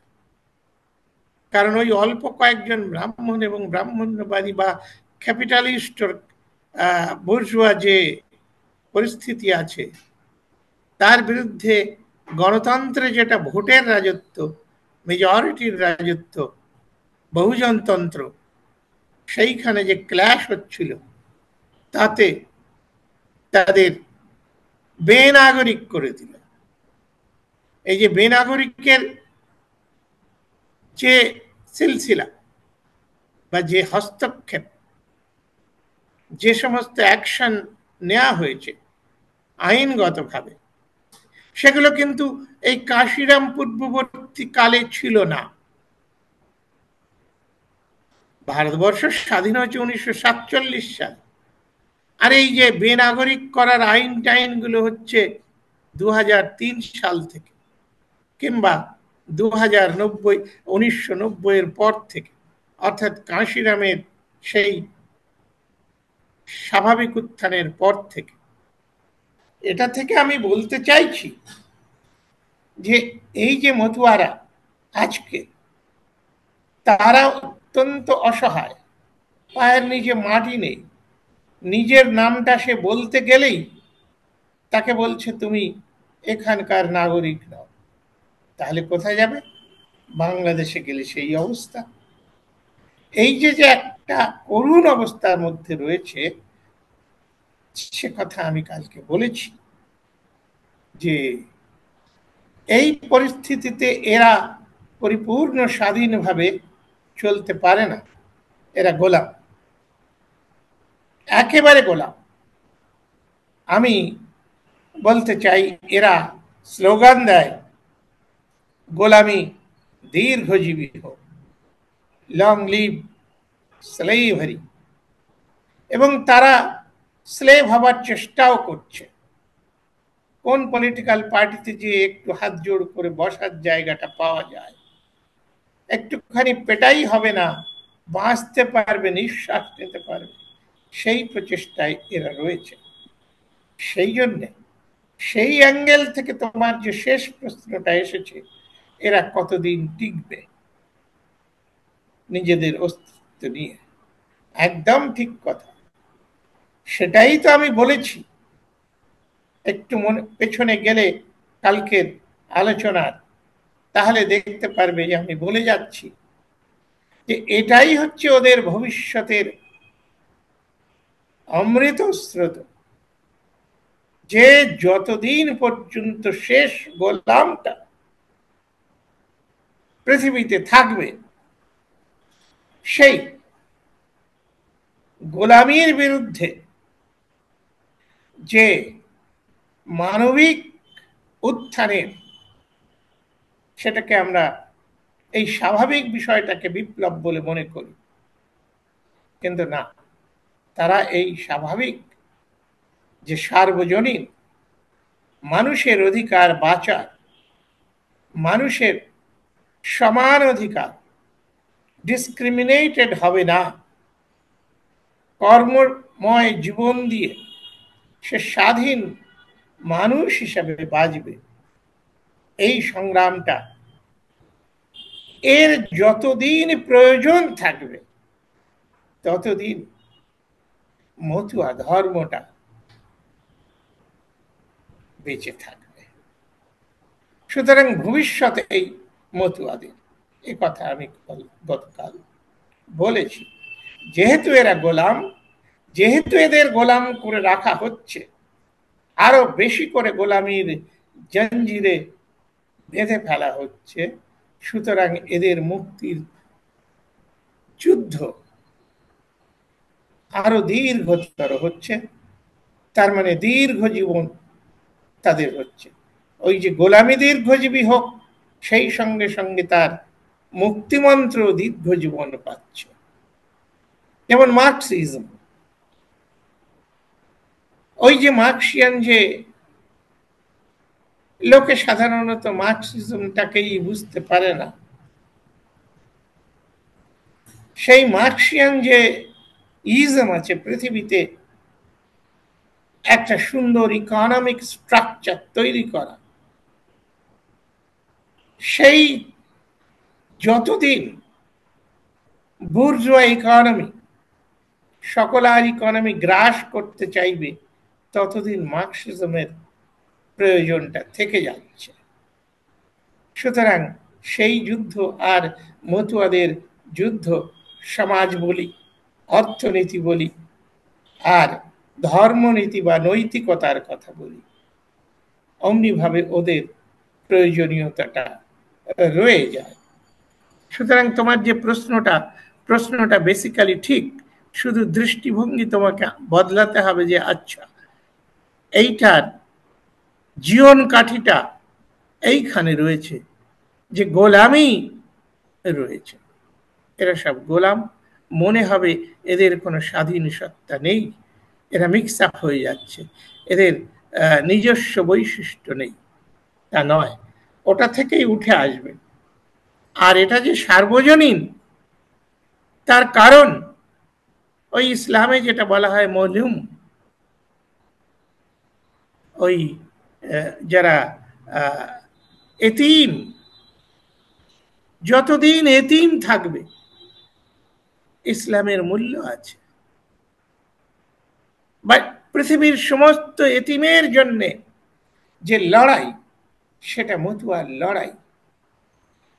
কারণ ওই অল্প কয়েকজন ব্রাহ্মণ এবং ব্রাহ্মণ্যবাদী বা ক্যাপিটালিস্ট বুর্জোয়া যে পরিস্থিতি আছে, তার বিরুদ্ধে গণতন্ত্রে যেটা ভোটের রাজত্ব, মেজরিটির রাজত্ব, বহুজনতন্ত্র, সেইখানে যে ক্ল্যাশ হচ্ছিল, তাতে তাদের বেনাগরিক করে দিল। এই যে বেনাগরিকের যে সিলসিলা বা যে হস্তক্ষেপ, যে সমস্ত অ্যাকশন নেওয়া হয়েছে আইনগতভাবে, সেগুলো কিন্তু এই কাশিরাম পূর্ববর্তী কালে ছিল না। ভারতবর্ষ স্বাধীন হয়েছে 1947 সাল, আর এই যে বেনাগরিক করার আইন টাইনগুলো হচ্ছে 2003 সাল থেকে, কিংবা 1990 পর থেকে, অর্থাৎ কাশিরামের সেই স্বাভাবিক উত্থানের পর থেকে। এটা থেকে আমি বলতে চাইছি যে এই যে মতুয়ারা আজকে, তারা অত্যন্ত অসহায়, পায়ের নিচে মাটি নেই, নিজের নামটা সে বলতে গেলেই তাকে বলছে তুমি এখানকার নাগরিক নও। তাহলে কোথায় যাবে? বাংলাদেশে গেলে সেই অবস্থা। এই যে যে একটা করুণ অবস্থার মধ্যে রয়েছে, সে কথা আমি কালকে বলেছি যে এই পরিস্থিতিতে এরা পরিপূর্ণ স্বাধীনভাবে চলতে পারে না। এরা গোলাম, একেবারে গোলাম। আমি বলতে চাই, এরা স্লোগান দেয় গোলামি দীর্ঘজীবী হোক, লং লিভ স্লেভারি, এবং তারা স্লেভ হবার চেষ্টাও করছে। কোন পলিটিক্যাল পার্টিতে যে একটু হাত জোড় করে বসার জায়গাটা পাওয়া যায়, একটুখানি পেটাই হবে না, বাঁচতে পারবে, নিঃশ্বাস নিতে পারবে, সেই প্রচেষ্টায় এরা রয়েছে। সেই জন্যে সেই অ্যাঙ্গেল থেকে তোমার যে শেষ প্রশ্নটা এসেছে, এরা কতদিন টিকবে নিজেদের অস্তিত্ব নিয়ে, একদম ঠিক কথা। সেটাই তো আমি বলেছি। একটু মনে পেছনে গেলে কালকের আলোচনার, তাহলে দেখতে পারবে যে আমি বলে যাচ্ছি যে এটাই হচ্ছে ওদের ভবিষ্যতের অমৃত স্রোত, যে যতদিন পর্যন্ত শেষ গোলামটা পৃথিবীতে থাকবে, সেই গোলামির বিরুদ্ধে যে মানবিক উত্থানের, সেটাকে আমরা এই স্বাভাবিক বিষয়টাকে বিপ্লব বলে মনে করি, কিন্তু না, তারা এই স্বাভাবিক যে সার্বজনীন মানুষের অধিকার বাঁচার, মানুষের সমান অধিকার, ডিসক্রিমিনেটেড হবে না, কর্মময় জীবন দিয়ে সে স্বাধীন মানুষ হিসাবে বাঁচবে, এই সংগ্রামটা এর যতদিন প্রয়োজন থাকবে ততদিন মতুয়া ধর্মটা বেঁচে থাকবে। সুতরাং ভবিষ্যতে এই মতুয়াদের, এ কথা আমি গতকাল বলেছি, যেহেতু এরা গোলাম, যেহেতু এদের গোলাম করে রাখা হচ্ছে, আরো বেশি করে গোলামির জঞ্জিরে বেঁধে ফেলা হচ্ছে, সুতরাং এদের মুক্তির যুদ্ধ আরো দীর্ঘতর হচ্ছে। তার মানে দীর্ঘ জীবন তাদের হচ্ছে। ওই যে গোলামি দীর্ঘজীবী হোক, সেই সঙ্গে সঙ্গে তার মুক্তিমন্ত্র দীর্ঘ জীবন পাচ্ছে। যেমন মার্কসিজম, ওই যে মার্কসিয়ান, যে লোকে সাধারণত মার্কসিজমটাকেই বুঝতে পারে না, সেই মার্কসিয়ান যে ইজম আছে পৃথিবীতে, একটা সুন্দর ইকোনমিক স্ট্রাকচার তৈরি করা, সেই যতদিন বুর্জোয়া ইকোনমি সকলার ইকোনমি গ্রাস করতে চাইবে, ততদিন মার্কসিজমের প্রয়োজনটা থেকে যাচ্ছে। সুতরাং সেই যুদ্ধ আর মতুয়াদের যুদ্ধ, সমাজ বলি, অর্থনীতি বলি, আর ধর্মনীতি বা নৈতিকতার কথা বলি, অমনিভাবে ওদের প্রয়োজনীয়তাটা রয়ে যায়। সুতরাং তোমার যে প্রশ্নটা বেসিক্যালি ঠিক, শুধু দৃষ্টিভঙ্গি তোমাকে বদলাতে হবে যে আচ্ছা, এইটার জীবন কাঠিটা এইখানে রয়েছে, যে গোলামি রয়েছে, এরা সব গোলাম। মনে হবে এদের কোনো স্বাধীন সত্তা নেই, এরা মিক্স আপ হয়ে যাচ্ছে, এদের নিজস্ব বৈশিষ্ট্য নেই, তা নয়, ওটা থেকেই উঠে আসবে। আর এটা যে সার্বজনীন, তার কারণ ওই ইসলামে যেটা বলা হয় মজলুম, ওই যারা এতিম, যতদিন এতিম থাকবে ইসলামের মূল্য আছে। বা পৃথিবীর সমস্ত এতিমের জন্য যে লড়াই, সেটা মতুয়ার লড়াই।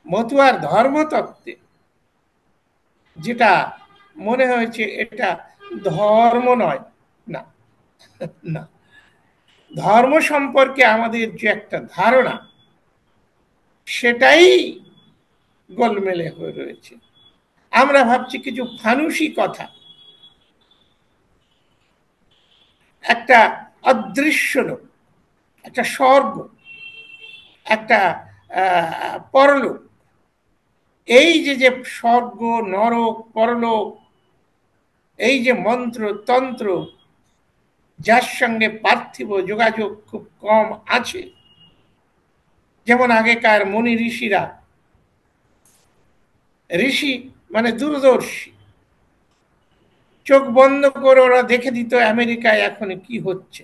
মতুয়ার ধর্মতত্ত্বে যেটা মনে হয়েছে এটা ধর্ম নয়, না না, ধর্ম সম্পর্কে আমাদের যে একটা ধারণা সেটাই গোলমেলে হয়ে রয়েছে। আমরা ভাবছি কিছু ফানুষি কথা, একটা অদৃশ্য লোক, একটা স্বর্গ, একটা পরলোক, এই যে যে স্বর্গ নরক পরলোক, এই যে মন্ত্র তন্ত্র, যার সঙ্গে পার্থিব যোগাযোগ খুব কম আছে, যেমন আগেকার মুনি ঋষিরা, ঋষি মানে দূরদর্শী, চোখ বন্ধ করে ওরা দেখে দিত আমেরিকায় এখন কি হচ্ছে।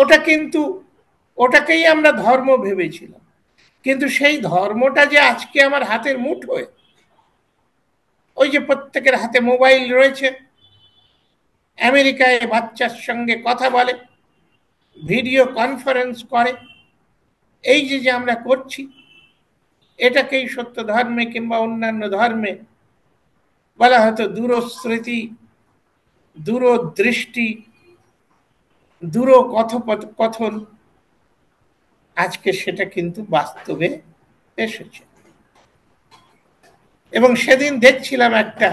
ওটা কিন্তু ওটাকেই আমরা ধর্ম ভেবেছিলাম, কিন্তু সেই ধর্মটা যে আজকে আমার হাতের মুঠোয়, ওই যে প্রত্যেকের হাতে মোবাইল রয়েছে, আমেরিকায় বাচ্চার সঙ্গে কথা বলে, ভিডিও কনফারেন্স করে, এই যে যে আমরা করছি, এটাকেই সত্য ধর্মে কিংবা অন্যান্য ধর্মে বলা হয়তো দূরস্মৃতি, দূরদৃষ্টি, দূর কথোপকথন। আজকে সেটা কিন্তু বাস্তবে এসেছে। এবং সেদিন দেখছিলাম একটা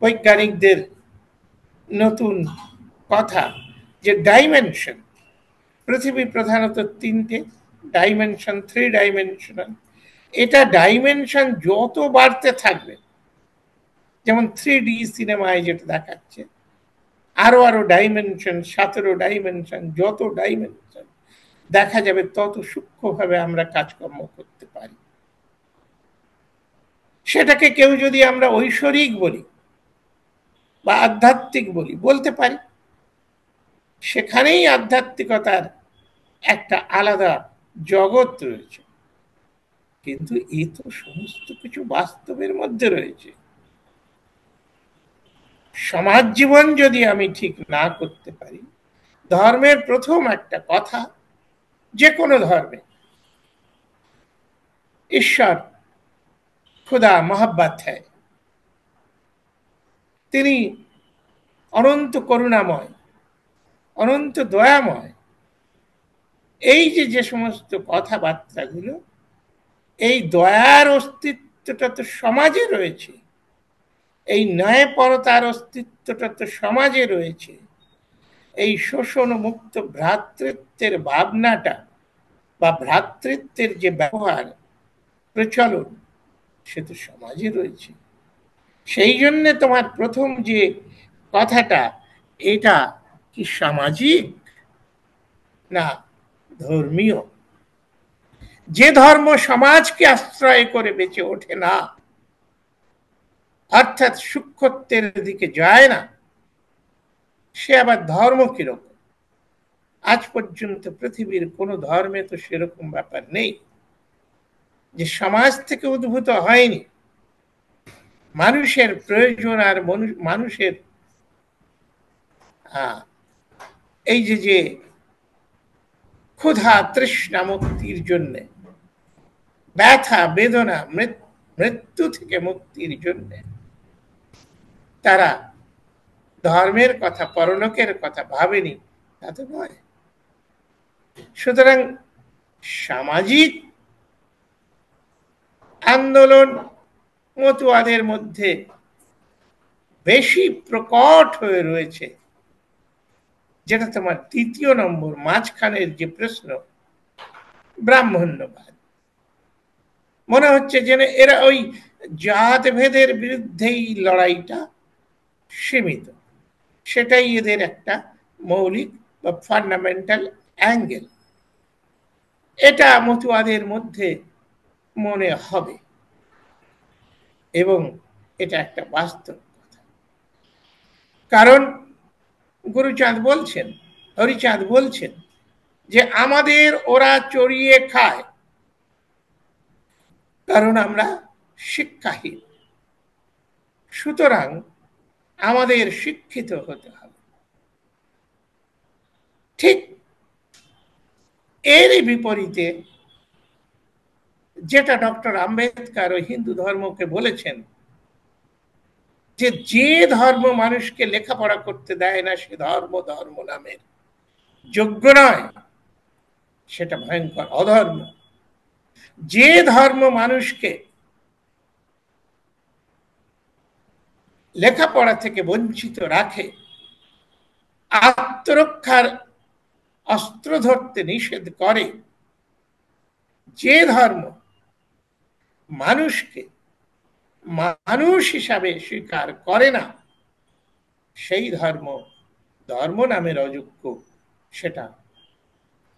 বৈজ্ঞানিকদের নতুন কথা, যে ডাইমেনশন, পৃথিবী প্রধানত তিনটে ডাইমেনশন, 3 ডাইমেনশনাল, এটা ডাইমেনশন যত বাড়তে থাকবে, যেমন 3D সিনেমায় যেটা দেখাচ্ছে, আরো আরো ডাইমেনশন, 17 ডাইমেনশন, যত ডাইমেনশন দেখা যাবে তত সূক্ষ্মভাবে আমরা কাজকর্ম করতে পারি। সেটাকে কেউ যদি আমরা ঐশ্বরিক বলি বা আধ্যাত্মিক বলি, বলতে পারি, সেখানেই আধ্যাত্মিকতার একটা আলাদা জগৎ রয়েছে। কিন্তু এ তো সমস্ত কিছু বাস্তবের মধ্যে রয়েছে। সমাজ জীবন যদি আমি ঠিক না করতে পারি, ধর্মের প্রথম একটা কথা, যে কোনো ধর্মে ঈশ্বর খুদা মোহাব্বত হ্যায়, তিনি অনন্ত করুণাময়, অনন্ত দয়াময়, এই যে যে সমস্ত কথাবার্তাগুলো, এই দয়ার অস্তিত্বটা তো সমাজে রয়েছে, এই ন্যায়পরতার অস্তিত্বটা তো সমাজে রয়েছে, এই শোষণ মুক্ত ভ্রাতৃত্বের ভাবনাটা বা ভ্রাতৃত্বের যে ব্যবহার প্রচলন, সে তো সমাজে রয়েছে। সেই জন্য তোমার প্রথম যে কথাটা, এটা কি সামাজিক না ধর্মীয়? যে ধর্ম সমাজকে আশ্রয় করে বেঁচে ওঠে না, অর্থাৎ সূক্ষ্মত্বের দিকে যায় না, সে আবার ধর্ম কিরকম? আজ পর্যন্ত পৃথিবীর কোন ধর্মে তো সেরকম ব্যাপার নেই, যে সমাজ থেকে উদ্ভূত হয়নি। মানুষের প্রয়োজন আর মানুষের এই যে যে ক্ষুধা তৃষ্ণা মুক্তির জন্য, ব্যথা বেদনা মৃত্যু থেকে মুক্তির জন্য তারা ধর্মের কথা, পরলোকের কথা ভাবেনি, তা তো নয়। সুতরাং সামাজিক আন্দোলন মতুয়াদের মধ্যে বেশি প্রকট হয়ে রয়েছে, যেটা তোমার তৃতীয় নম্বর মাঝখানের যে প্রশ্ন, ব্রাহ্মণ্যবাদ। মনে হচ্ছে যেন এরা ওই জাত ভেদের বিরুদ্ধেই লড়াইটা সীমিত, সেটাই এদের একটা মৌলিক বা ফান্ডামেন্টাল অ্যাঙ্গেল। এটা মতুয়াদের মধ্যে মনে হবে, এবং এটা একটা বাস্তব কথা। কারণ গুরুচাঁদ বলছেন, হরিচাঁদ বলছেন যে আমাদের ওরা চড়িয়ে খায়, কারণ আমরা শিক্ষাহীন। সুতরাং আমাদের শিক্ষিত হতে হবে। ঠিক এরই বিপরীতে যেটা ডক্টর আম্বেদকর ওই হিন্দু ধর্মকে বলেছেন যে যে ধর্ম মানুষকে লেখাপড়া করতে দেয় না সে ধর্ম ধর্ম নামের যোগ্য নয়, সেটা ভয়ঙ্কর অধর্ম। যে ধর্ম মানুষকে লেখাপড়া থেকে বঞ্চিত রাখে, আত্মরক্ষার অস্ত্র ধরতে নিষেধ করে, যে ধর্ম মানুষকে মানুষ হিসাবে স্বীকার করে না, সেই ধর্ম ধর্ম নামের অযোগ্য, সেটা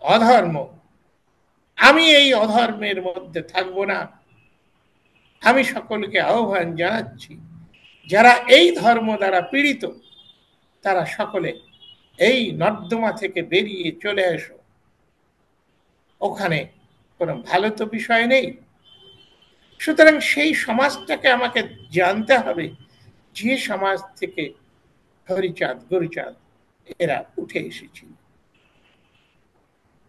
অধর্ম। আমি এই অধর্মের মধ্যে থাকব না। আমি সকলকে আহ্বান জানাচ্ছি, যারা এই ধর্ম দ্বারা পীড়িত তারা সকলে এই নর্দমা থেকে বেরিয়ে চলে এসো। ওখানে কোনো ভালো তো বিষয় নেই। সুতরাং সেই সমাজটাকে আমাকে জানতে হবে, যে সমাজ থেকে হরিচাঁদ গরিচাঁদ এরা উঠে এসেছিল।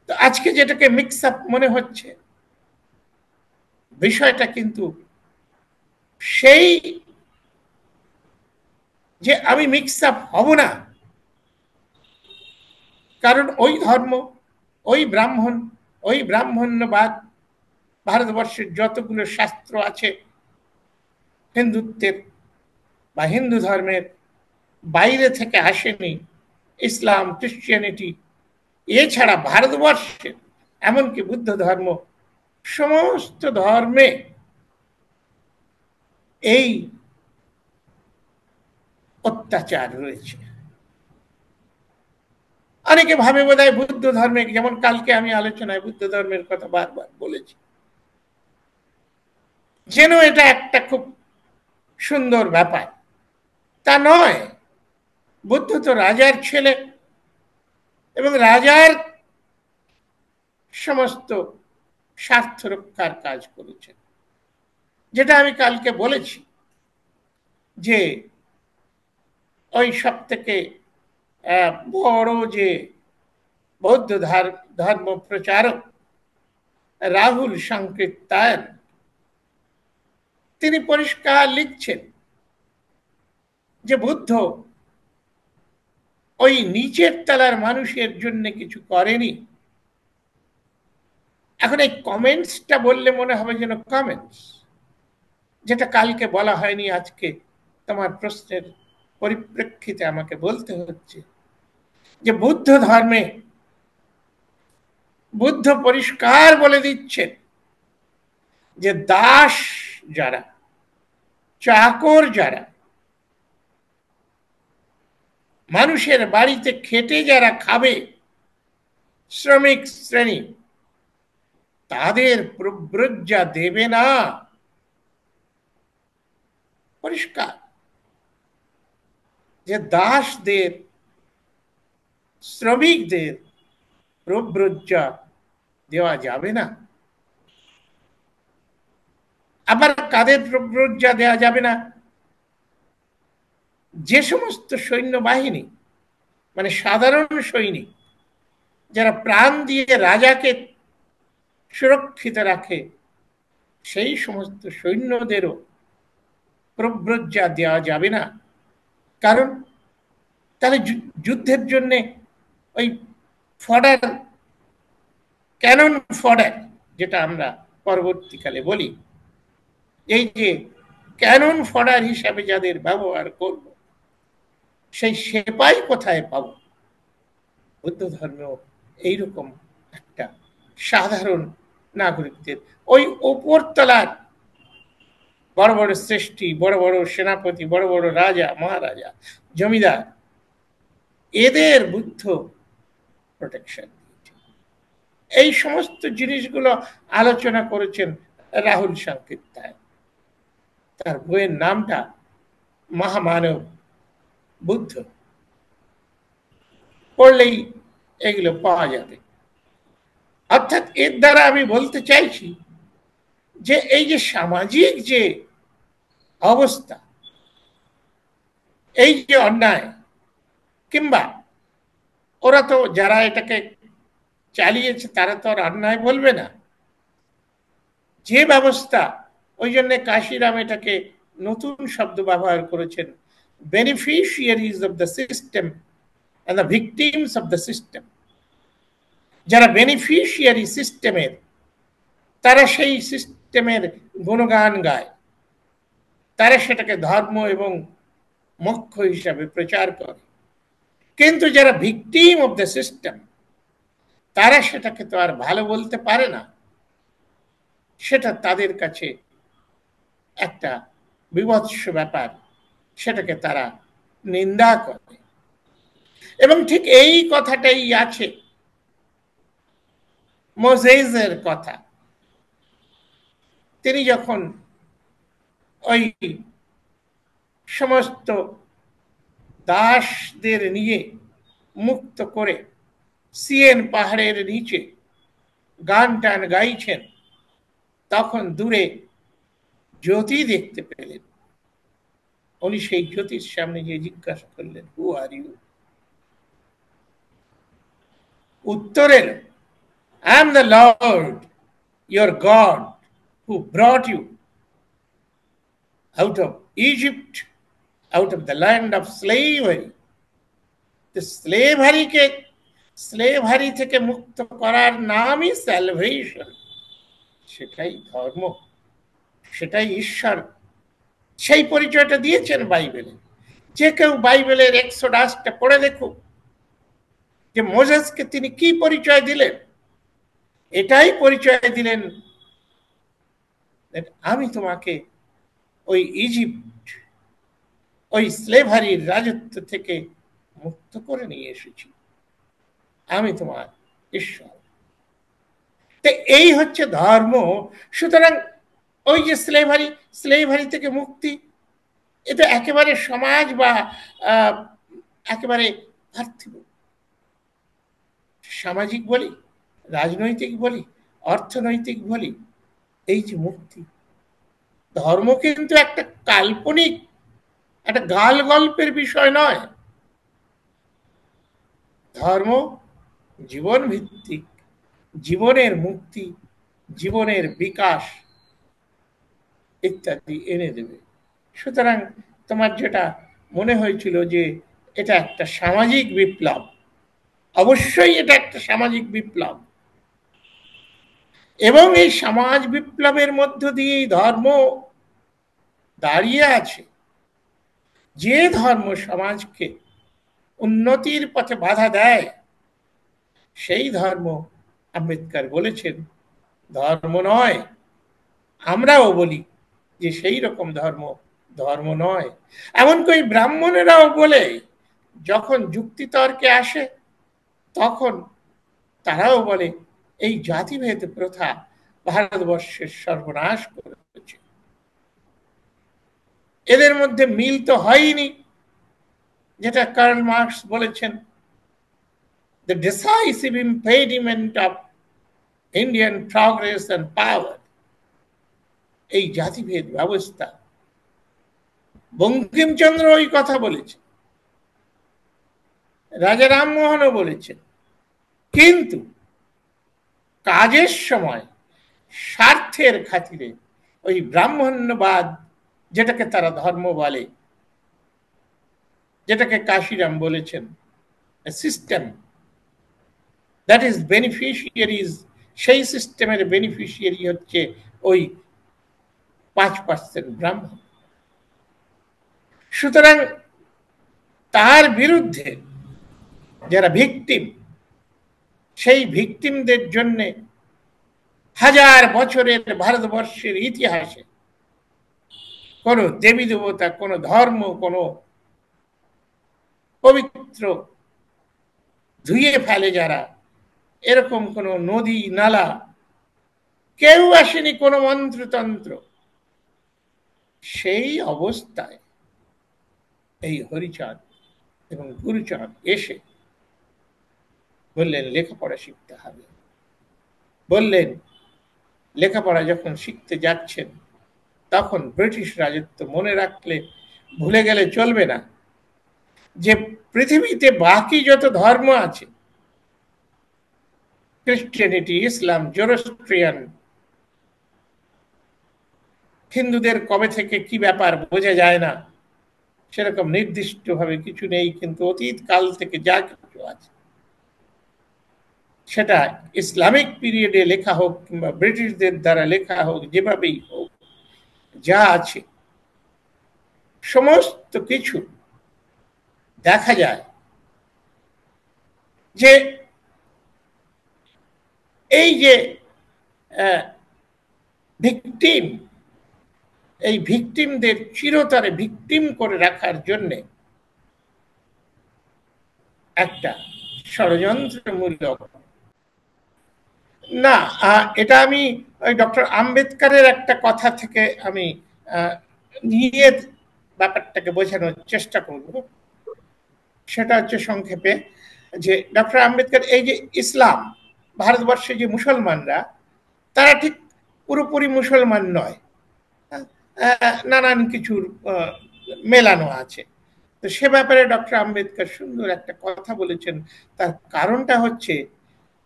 তো আজকে যেটাকে মিক্স আপ মনে হচ্ছে, বিষয়টা কিন্তু সেই যে আমি মিক্স আপ হব না, কারণ ওই ধর্ম, ওই ব্রাহ্মণ, ওই ব্রাহ্মণ্যবাদ, ভারতবর্ষের যতগুলো শাস্ত্র আছে হিন্দুত্বের বা হিন্দু ধর্মের, বাইরে থেকে আসেনি। ইসলাম, খ্রিস্টিয়ানিটি, এছাড়া ভারতবর্ষের এমনকি বুদ্ধ ধর্ম, সমস্ত ধর্মে এই অত্যাচার রয়েছে। অনেকে ভাবে বোধহয় বুদ্ধ ধর্মে, যেমন কালকে আমি আলোচনায় বুদ্ধ ধর্মের কথা বারবার বলেছি, যেন এটা একটা খুব সুন্দর ব্যাপার। তা নয়। বুদ্ধ তো রাজার ছেলে এবং রাজার সমস্ত স্বার্থ রক্ষার কাজ করেছেন। যেটা আমি কালকে বলেছি যে ওই সব থেকে বড় যে বৌদ্ধ ধর্ম প্রচারক রাহুল সাংকৃত্যায়ন, তিনি পরিষ্কার লিখছেন যে বুদ্ধ ওই নিচের তলার মানুষের জন্য কিছু করেনি। এখন এই কমেন্টসটা বললে মনে হবে যেন কমেন্টস, যেটা কালকে বলা হয়নি, আজকে তোমার প্রশ্নের পরিপ্রেক্ষিতে আমাকে বলতে হচ্ছে যে বুদ্ধ ধর্মে বুদ্ধ পরিষ্কার বলে দিচ্ছেন যে দাস যারা, চাকর যারা, মানুষের বাড়িতে খেটে যারা খাবে, শ্রমিক শ্রেণী, তাদের প্রব্রজ্জা দেবে না। পরিষ্কার যে দাসদের, শ্রমিকদের প্রব্রজ্জা দেওয়া যাবে না। আবার কাদের প্রব্রজ্জা দেওয়া যাবে না? যে সমস্ত সৈন্যবাহিনী, মানে সাধারণ সৈনিক যারা প্রাণ দিয়ে রাজাকে সুরক্ষিত রাখে, সেই সমস্ত সৈন্যদেরও প্রব্রজ্জা দেওয়া যাবে না। কারণ তাহলে যুদ্ধের জন্য ওই ফডার, ক্যানন ফডার যেটা আমরা পরবর্তীকালে বলি, এই যে ক্যানন ফডার হিসাবে যাদের ব্যবহার করব, সেই সেপাই কোথায় পাব? বুদ্ধ ধর্মেও এইরকম একটা সাধারণ নাগরিকদের, ওই ওপরতলার বড় বড় শ্রেষ্ঠী, বড় বড় সেনাপতি, বড় বড় রাজা মহারাজা, জমিদার, এদের বুদ্ধ প্রোটেকশন। এই সমস্ত জিনিসগুলো আলোচনা করেছেন রাহুল সাংকৃত্যায়ন। তার বইয়ের নামটা মহামানব বুদ্ধ, পড়লেই এগুলো পাওয়া যাবে। অর্থাৎ এর দ্বারা আমি বলতে চাইছি যে এই যে সামাজিক যে অবস্থা, এই যে অন্যায়, কিংবা ওরা তো যারা এটাকে চালিয়েছে তারা তো আর অন্যায় বলবে না, যে ব্যবস্থা, ওই জন্য কাশিরাম এটাকে নতুন শব্দ ব্যবহার করেছেন, beneficiaries of the system and the victims of the system. যারা বেনিফিশিয়ারি সিস্টেমের, তারা সেই সিস্টেমের গুণগান গায়, তারা সেটাকে ধর্ম এবং মোক্ষ হিসাবে প্রচার করে। কিন্তু যারা ভিকটিম অফ দ্য সিস্টেম, তারা সেটাকে তো আর ভালো বলতে পারে না, সেটা তাদের কাছে একটা বিভৎস ব্যাপার, সেটাকে তারা নিন্দা করে। এবং ঠিক এই কথাটাই আছে মোজেসের কথা। তিনি যখন ওই সমস্ত দাসদের নিয়ে মুক্ত করে সিয়েন পাহাড়ের নিচে গান টান গাইছেন, তখন দূরে জ্যোতি দেখতে পেলেন। উনি সেই জ্যোতির সামনে গিয়ে জিজ্ঞাসা করলেন, হু আর ইউ? উত্তর এলো, I am the lord your God who brought you out of Egypt, out of the land of slavery. Slavery থেকে মুক্ত করার নামই স্যালভেশন, সেটাই ধর্ম, সেটাই ঈশ্বর। সেই পরিচয়টা দিয়েছেন বাইবেলে। যে কেউ বাইবেলের এক্সোডাসটা পড়ে দেখুক, যে মোজেসকে তিনি কি পরিচয় দিলেন। এটাই পরিচয় দিলেন, আমি তোমাকে ওই ইজিপ্ট, ওই স্লেভারির রাজত্ব থেকে মুক্ত করে নিয়ে এসেছি, আমি তোমার ঈশ্বর। এই হচ্ছে ধর্ম। সুতরাং ওই যে স্লেভারি থেকে মুক্তি, এটা একেবারে সমাজ বা একেবারে পার্থিব। সামাজিক বলি, রাজনৈতিক বলি, অর্থনৈতিক বলি, এই যে মুক্তি, ধর্ম কিন্তু একটা কাল্পনিক, একটা গাল গল্পের বিষয় নয়। ধর্ম জীবন ভিত্তিক, জীবনের মুক্তি, জীবনের বিকাশ ইত্যাদি এনে দেবে। সুতরাং তোমার যেটা মনে হয়েছিল যে এটা একটা সামাজিক বিপ্লব, অবশ্যই এটা একটা সামাজিক বিপ্লব, এবং এই সমাজ বিপ্লবের মধ্য দিয়েই ধর্ম দাঁড়িয়ে আছে। যে ধর্ম সমাজকে উন্নতির পথে বাধা দেয়, সেই ধর্ম আম্বেদকর বলেছেন ধর্ম নয়। আমরাও বলি যে সেই রকম ধর্ম ধর্ম নয়। এমনকি ব্রাহ্মণেরাও বলে, যখন যুক্তিতর্কে আসে তখন তারাও বলে এই জাতিভেদ প্রথা ভারতবর্ষের সর্বনাশ করেছে। এদের মধ্যে মিল তো হয়নি, যেটা কার্ল মার্কস বলেছেন, the decisive impediment of Indian progress and power, এই জাতিভেদ ব্যবস্থা। বঙ্কিমচন্দ্র ওই কথা বলেছেন, রাজা রামমোহনও বলেছেন, কিন্তু কাজের সময় স্বার্থের খাতিরে ওই ব্রাহ্মণ্যবাদ, যেটাকে তারা ধর্ম বলে, যেটাকে কাশিরাম বলেছেন সিস্টেম দ্যাট ইজ বেনিফিশিয়ারিজ, সেই সিস্টেমের বেনিফিশিয়ারি হচ্ছে ওই 5% ব্রাহ্মণ। সুতরাং তার বিরুদ্ধে যারা ভিকটিম, সেই ভিকটিমদের জন্য হাজার বছরের ভারতবর্ষের ইতিহাসে কোনো দেবী দেবতা, কোনো ধর্ম, কোনো পবিত্র ধুয়ে ফেলে যারা, এরকম কোনো নদী নালা কেউ আসেনি, কোনো মন্ত্রতন্ত্র। সেই অবস্থায় এই হরিচাঁদ এবং গুরুচাঁদ এসে বললেন লেখাপড়া শিখতে হবে। বললেন লেখাপড়া যখন শিখতে যাচ্ছেন, তখন ব্রিটিশ রাজত্ব মনে রাখলে, ভুলে গেলে চলবে না যে পৃথিবীতে বাকি যত ধর্ম আছে, ক্রিশ্চিয়ানিটি, ইসলাম, জোরস্ট্রিয়ান, হিন্দুদের কবে থেকে কি ব্যাপার বোঝা যায় না, সেরকম নির্দিষ্টভাবে কিছু নেই, কিন্তু অতীত কাল থেকে যা কিছু আছে সেটা ইসলামিক পিরিয়ডে লেখা হোক কিংবা ব্রিটিশদের দ্বারা লেখা হোক, যেভাবেই হোক, যা আছে সমস্ত কিছু দেখা যায় যে এই যে ভিকটিম, এই ভিকটিমদের চিরতরে ভিকটিম করে রাখার জন্যে একটা ষড়যন্ত্রমূলক, না, এটা আমি ওই ডক্টর আম্বেদকরের একটা কথা থেকে আমি নিয়ে ব্যাপারটাকে বোঝানোর চেষ্টা করব। সেটা হচ্ছে সংক্ষেপে যে ডক্টর আম্বেদকর এই যে ইসলাম, ভারতবর্ষে যে মুসলমানরা তারা ঠিক পুরোপুরি মুসলমান নয়, নানান কিছুর মেলানো আছে। তো সে ব্যাপারে ডক্টর আম্বেদকর সুন্দর একটা কথা বলেছেন। তার কারণটা হচ্ছে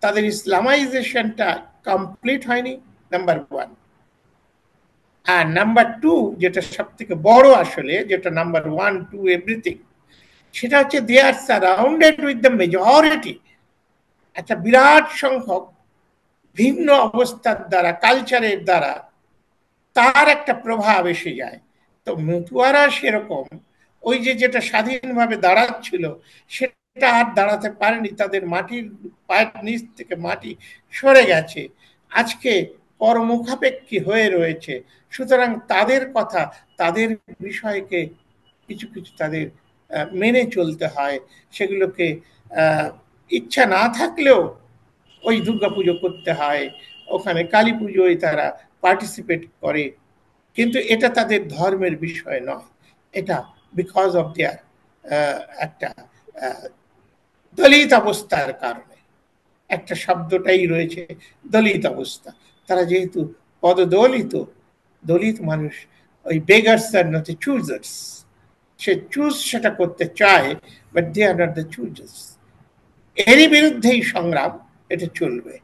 তাদের ইসলামাইজেশনটা কমপ্লিট হয়নি, নাম্বার ওয়ান। আর নাম্বার টু, যেটা সব থেকে বড় আসলে, যেটা নাম্বার ওয়ান টু এভরিথিং, সেটা হচ্ছে they are surrounded with the majority, একটা বিরাট সংখ্যক ভিন্ন অবস্থার দ্বারা, কালচারের দ্বারা তার একটা প্রভাব এসে যায়। তো মতুয়ারা সেরকম ওই যে যেটা স্বাধীনভাবে দাঁড়াচ্ছিল সেটা আর দাঁড়াতে পারেনি, তাদের মাটির পায়ের নিচ থেকে মাটি সরে গেছে, আজকে পরমুখাপেক্ষী হয়ে রয়েছে। সুতরাং তাদের কথা, তাদের বিষয়কে কিছু কিছু তাদের মেনে চলতে হয়, সেগুলোকে ইচ্ছা না থাকলেও ওই দুর্গাপুজো করতে হয়, ওখানে কালী পুজোয় তারা পার্টিসিপেট করে, কিন্তু এটা তাদের ধর্মের বিষয় নয়, এটা বিকজ অফ দেয়ার একটা দলিত অবস্থার কারণে, একটা শব্দটাই রয়েছে দলিত অবস্থা। তারা যেহেতু পদদলিত, দলিত মানুষ, ওই beggars are not the choosers, সে চুজ সেটা করতে চায়, but they are not the choosers. এরই বিরুদ্ধেই সংগ্রাম, এটা চলবে।